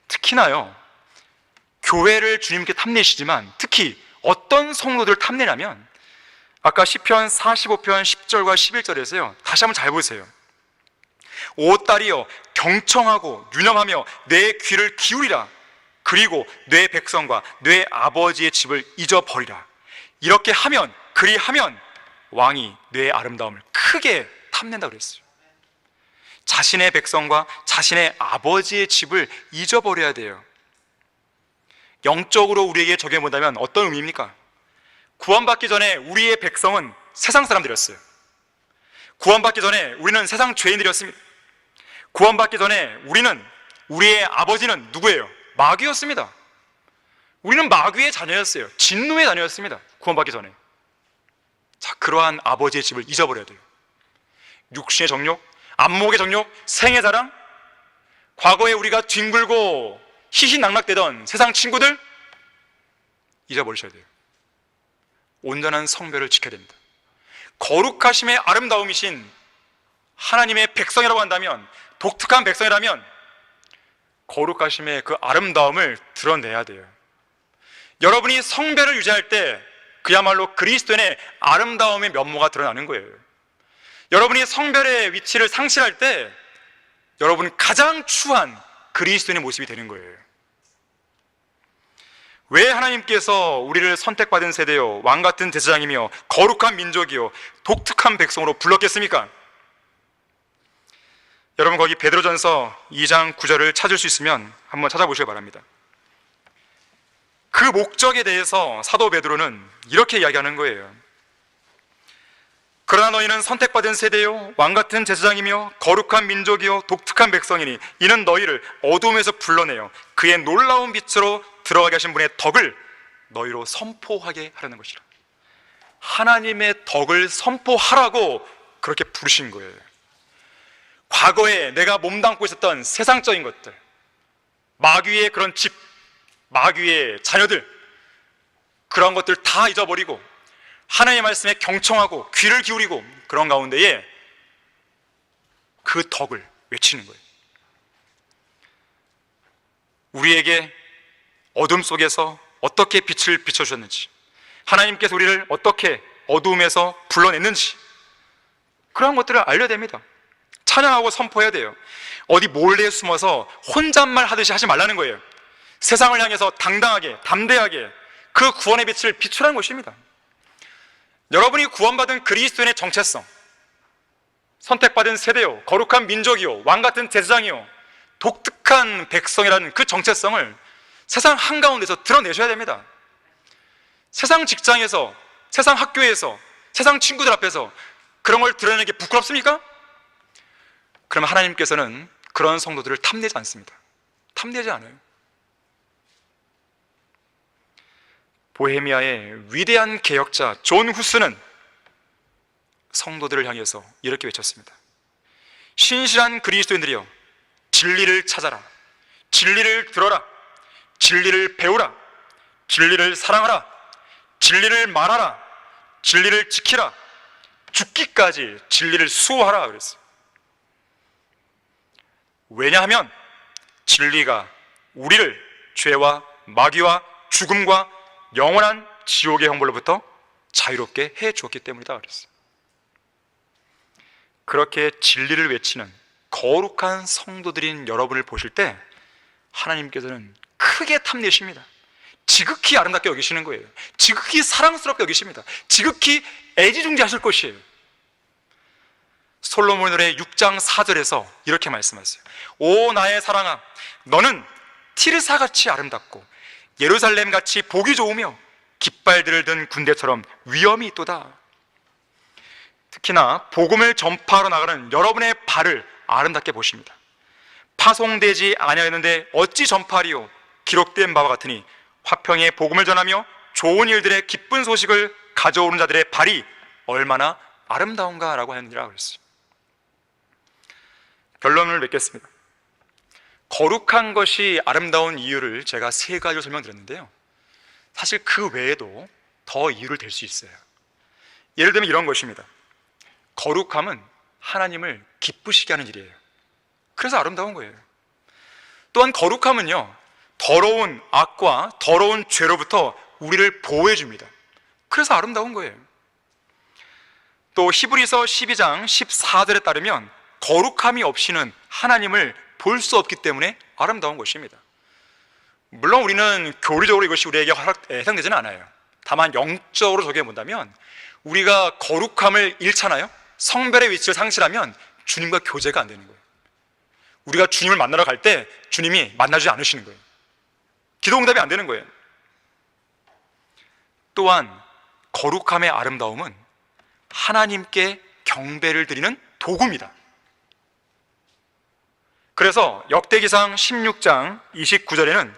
특히나요 교회를 주님께 탐내시지만 특히 어떤 성도들을 탐내냐면 아까 시편 45편 10절과 11절에서요 다시 한번 잘 보세요. 오 딸이여 경청하고 유념하며 내 귀를 기울이라. 그리고 내 백성과 내 아버지의 집을 잊어버리라. 이렇게 하면 그리하면 왕이 내 아름다움을 크게 탐낸다고 그랬어요. 자신의 백성과 자신의 아버지의 집을 잊어버려야 돼요. 영적으로 우리에게 적용해 본다면 어떤 의미입니까? 구원받기 전에 우리의 백성은 세상 사람들이었어요. 구원받기 전에 우리는 세상 죄인들이었습니다. 구원받기 전에 우리의 아버지는 누구예요? 마귀였습니다. 우리는 마귀의 자녀였어요. 진노의 자녀였습니다. 구원받기 전에. 자, 그러한 아버지의 집을 잊어버려야 돼요. 육신의 정욕, 안목의 정욕, 생의 자랑, 과거에 우리가 뒹굴고 희희낙낙대던 세상 친구들 잊어버리셔야 돼요. 온전한 성별을 지켜야 됩니다. 거룩하심의 아름다움이신 하나님의 백성이라고 한다면, 독특한 백성이라면 거룩하심의 그 아름다움을 드러내야 돼요. 여러분이 성별을 유지할 때 그야말로 그리스도인의 아름다움의 면모가 드러나는 거예요. 여러분이 성별의 위치를 상실할 때 여러분은 가장 추한 그리스도인의 모습이 되는 거예요. 왜 하나님께서 우리를 선택받은 세대요 왕같은 제사장이며 거룩한 민족이요 독특한 백성으로 불렀겠습니까? 여러분 거기 베드로전서 2장 9절을 찾을 수 있으면 한번 찾아보시기 바랍니다. 그 목적에 대해서 사도 베드로는 이렇게 이야기하는 거예요. 그러나 너희는 선택받은 세대요 왕같은 제사장이며 거룩한 민족이요 독특한 백성이니 이는 너희를 어둠에서 불러내어 그의 놀라운 빛으로 들어가게 하신 분의 덕을 너희로 선포하게 하라는 것이라. 하나님의 덕을 선포하라고 그렇게 부르신 거예요. 과거에 내가 몸담고 있었던 세상적인 것들, 마귀의 그런 집, 마귀의 자녀들, 그런 것들 다 잊어버리고 하나님의 말씀에 경청하고 귀를 기울이고 그런 가운데에 그 덕을 외치는 거예요. 우리에게 어둠 속에서 어떻게 빛을 비춰주셨는지, 하나님께서 우리를 어떻게 어둠에서 불러냈는지 그런 것들을 알려야 됩니다. 찬양하고 선포해야 돼요. 어디 몰래 숨어서 혼잣말 하듯이 하지 말라는 거예요. 세상을 향해서 당당하게 담대하게 그 구원의 빛을 비추라는 것입니다. 여러분이 구원받은 그리스도인의 정체성, 선택받은 세대요 거룩한 민족이요 왕같은 제사장이요 독특한 백성이라는 그 정체성을 세상 한가운데서 드러내셔야 됩니다. 세상 직장에서, 세상 학교에서, 세상 친구들 앞에서 그런 걸 드러내는 게 부끄럽습니까? 그러면 하나님께서는 그런 성도들을 탐내지 않습니다. 탐내지 않아요. 보헤미아의 위대한 개혁자 존 후스는 성도들을 향해서 이렇게 외쳤습니다. 신실한 그리스도인들이여 진리를 찾아라. 진리를 들어라. 진리를 배우라. 진리를 사랑하라. 진리를 말하라. 진리를 지키라. 죽기까지 진리를 수호하라 그랬어요. 왜냐하면 진리가 우리를 죄와 마귀와 죽음과 영원한 지옥의 형벌로부터 자유롭게 해 주었기 때문이다 그랬어요. 그렇게 진리를 외치는 거룩한 성도들인 여러분을 보실 때 하나님께서는 크게 탐내십니다. 지극히 아름답게 여기시는 거예요. 지극히 사랑스럽게 여기십니다. 지극히 애지중지하실 것이에요. 솔로몬의 노래 6장 4절에서 이렇게 말씀하세요. 오 나의 사랑아, 너는 티르사같이 아름답고 예루살렘같이 보기 좋으며 깃발들을 든 군대처럼 위엄이 있도다. 특히나 복음을 전파하러 나가는 여러분의 발을 아름답게 보십니다. 파송되지 아니하였는데 어찌 전파하리요? 기록된 바와 같으니 화평의 복음을 전하며 좋은 일들의 기쁜 소식을 가져오는 자들의 발이 얼마나 아름다운가 라고 하느니라 그랬어요. 결론을 맺겠습니다. 거룩한 것이 아름다운 이유를 제가 3가지로 설명드렸는데요, 사실 그 외에도 더 이유를 댈 수 있어요. 예를 들면 이런 것입니다. 거룩함은 하나님을 기쁘시게 하는 일이에요. 그래서 아름다운 거예요. 또한 거룩함은요, 더러운 악과 더러운 죄로부터 우리를 보호해 줍니다. 그래서 아름다운 거예요. 또 히브리서 12장 14절에 따르면 거룩함이 없이는 하나님을 볼 수 없기 때문에 아름다운 것입니다. 물론 우리는 교리적으로 이것이 우리에게 해당되지는 않아요. 다만 영적으로 적용해 본다면 우리가 거룩함을 잃잖아요. 성별의 위치를 상실하면 주님과 교제가 안 되는 거예요. 우리가 주님을 만나러 갈 때 주님이 만나주지 않으시는 거예요. 기도 응답이 안 되는 거예요. 또한 거룩함의 아름다움은 하나님께 경배를 드리는 도구입니다. 그래서 역대기상 16장 29절에는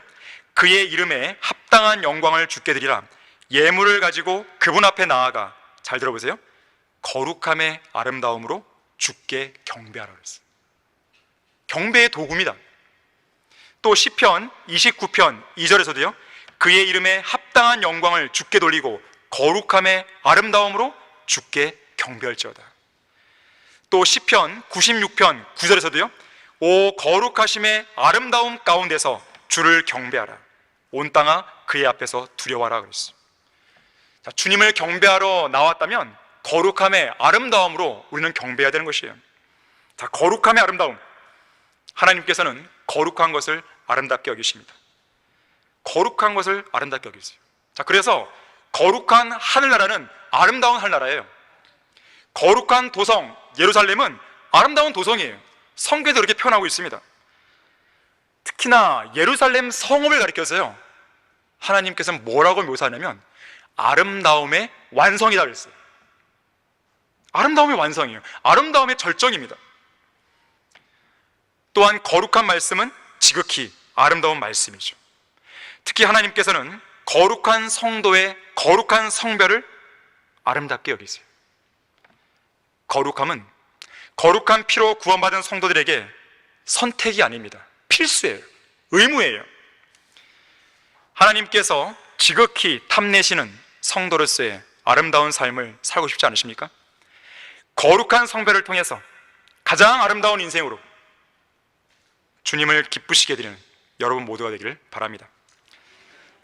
그의 이름에 합당한 영광을 주께 드리라. 예물을 가지고 그분 앞에 나아가, 잘 들어보세요, 거룩함의 아름다움으로 주께 경배하라 그랬어요. 경배의 도구입니다. 또 시편 29편 2절에서도요, 그의 이름에 합당한 영광을 주께 돌리고 거룩함의 아름다움으로 주께 경배할지어다. 또 시편 96편 9절에서도요, 오 거룩하심의 아름다움 가운데서 주를 경배하라. 온 땅아 그의 앞에서 두려워하라 그랬어요. 자, 주님을 경배하러 나왔다면 거룩함의 아름다움으로 우리는 경배해야 되는 것이에요. 자, 거룩함의 아름다움, 하나님께서는 거룩한 것을 아름답게 여기십니다. 거룩한 것을 아름답게 여기세요. 자, 그래서 거룩한 하늘나라는 아름다운 하늘나라예요. 거룩한 도성 예루살렘은 아름다운 도성이에요. 성경에도 그렇게 표현하고 있습니다. 특히나 예루살렘 성읍을 가리켜서요, 하나님께서는 뭐라고 묘사하냐면 아름다움의 완성이다 그랬어요. 아름다움의 완성이에요. 아름다움의 절정입니다. 또한 거룩한 말씀은 지극히 아름다운 말씀이죠. 특히 하나님께서는 거룩한 성도의 거룩한 성별을 아름답게 여기세요. 거룩함은 거룩한 피로 구원받은 성도들에게 선택이 아닙니다. 필수예요. 의무예요. 하나님께서 지극히 탐내시는 성도로서의 아름다운 삶을 살고 싶지 않으십니까? 거룩한 성별을 통해서 가장 아름다운 인생으로 주님을 기쁘시게 해드리는 여러분 모두가 되기를 바랍니다.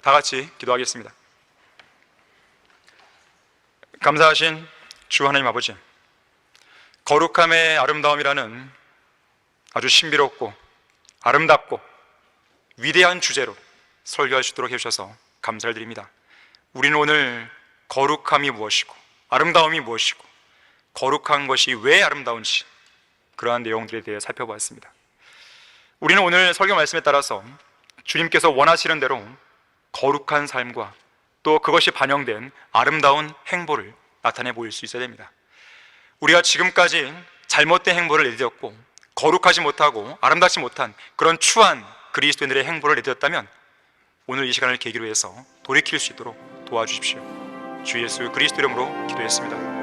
다 같이 기도하겠습니다. 감사하신 주 하나님 아버지, 거룩함의 아름다움이라는 아주 신비롭고 아름답고 위대한 주제로 설교할 수 있도록 해주셔서 감사를 드립니다. 우리는 오늘 거룩함이 무엇이고 아름다움이 무엇이고 거룩한 것이 왜 아름다운지 그러한 내용들에 대해 살펴보았습니다. 우리는 오늘 설교 말씀에 따라서 주님께서 원하시는 대로 거룩한 삶과 또 그것이 반영된 아름다운 행보를 나타내 보일 수 있어야 됩니다. 우리가 지금까지 잘못된 행보를 내디뎠고 거룩하지 못하고 아름답지 못한 그런 추한 그리스도인들의 행보를 내디뎠다면 오늘 이 시간을 계기로 해서 돌이킬 수 있도록 도와주십시오. 주 예수 그리스도 이름으로 기도했습니다.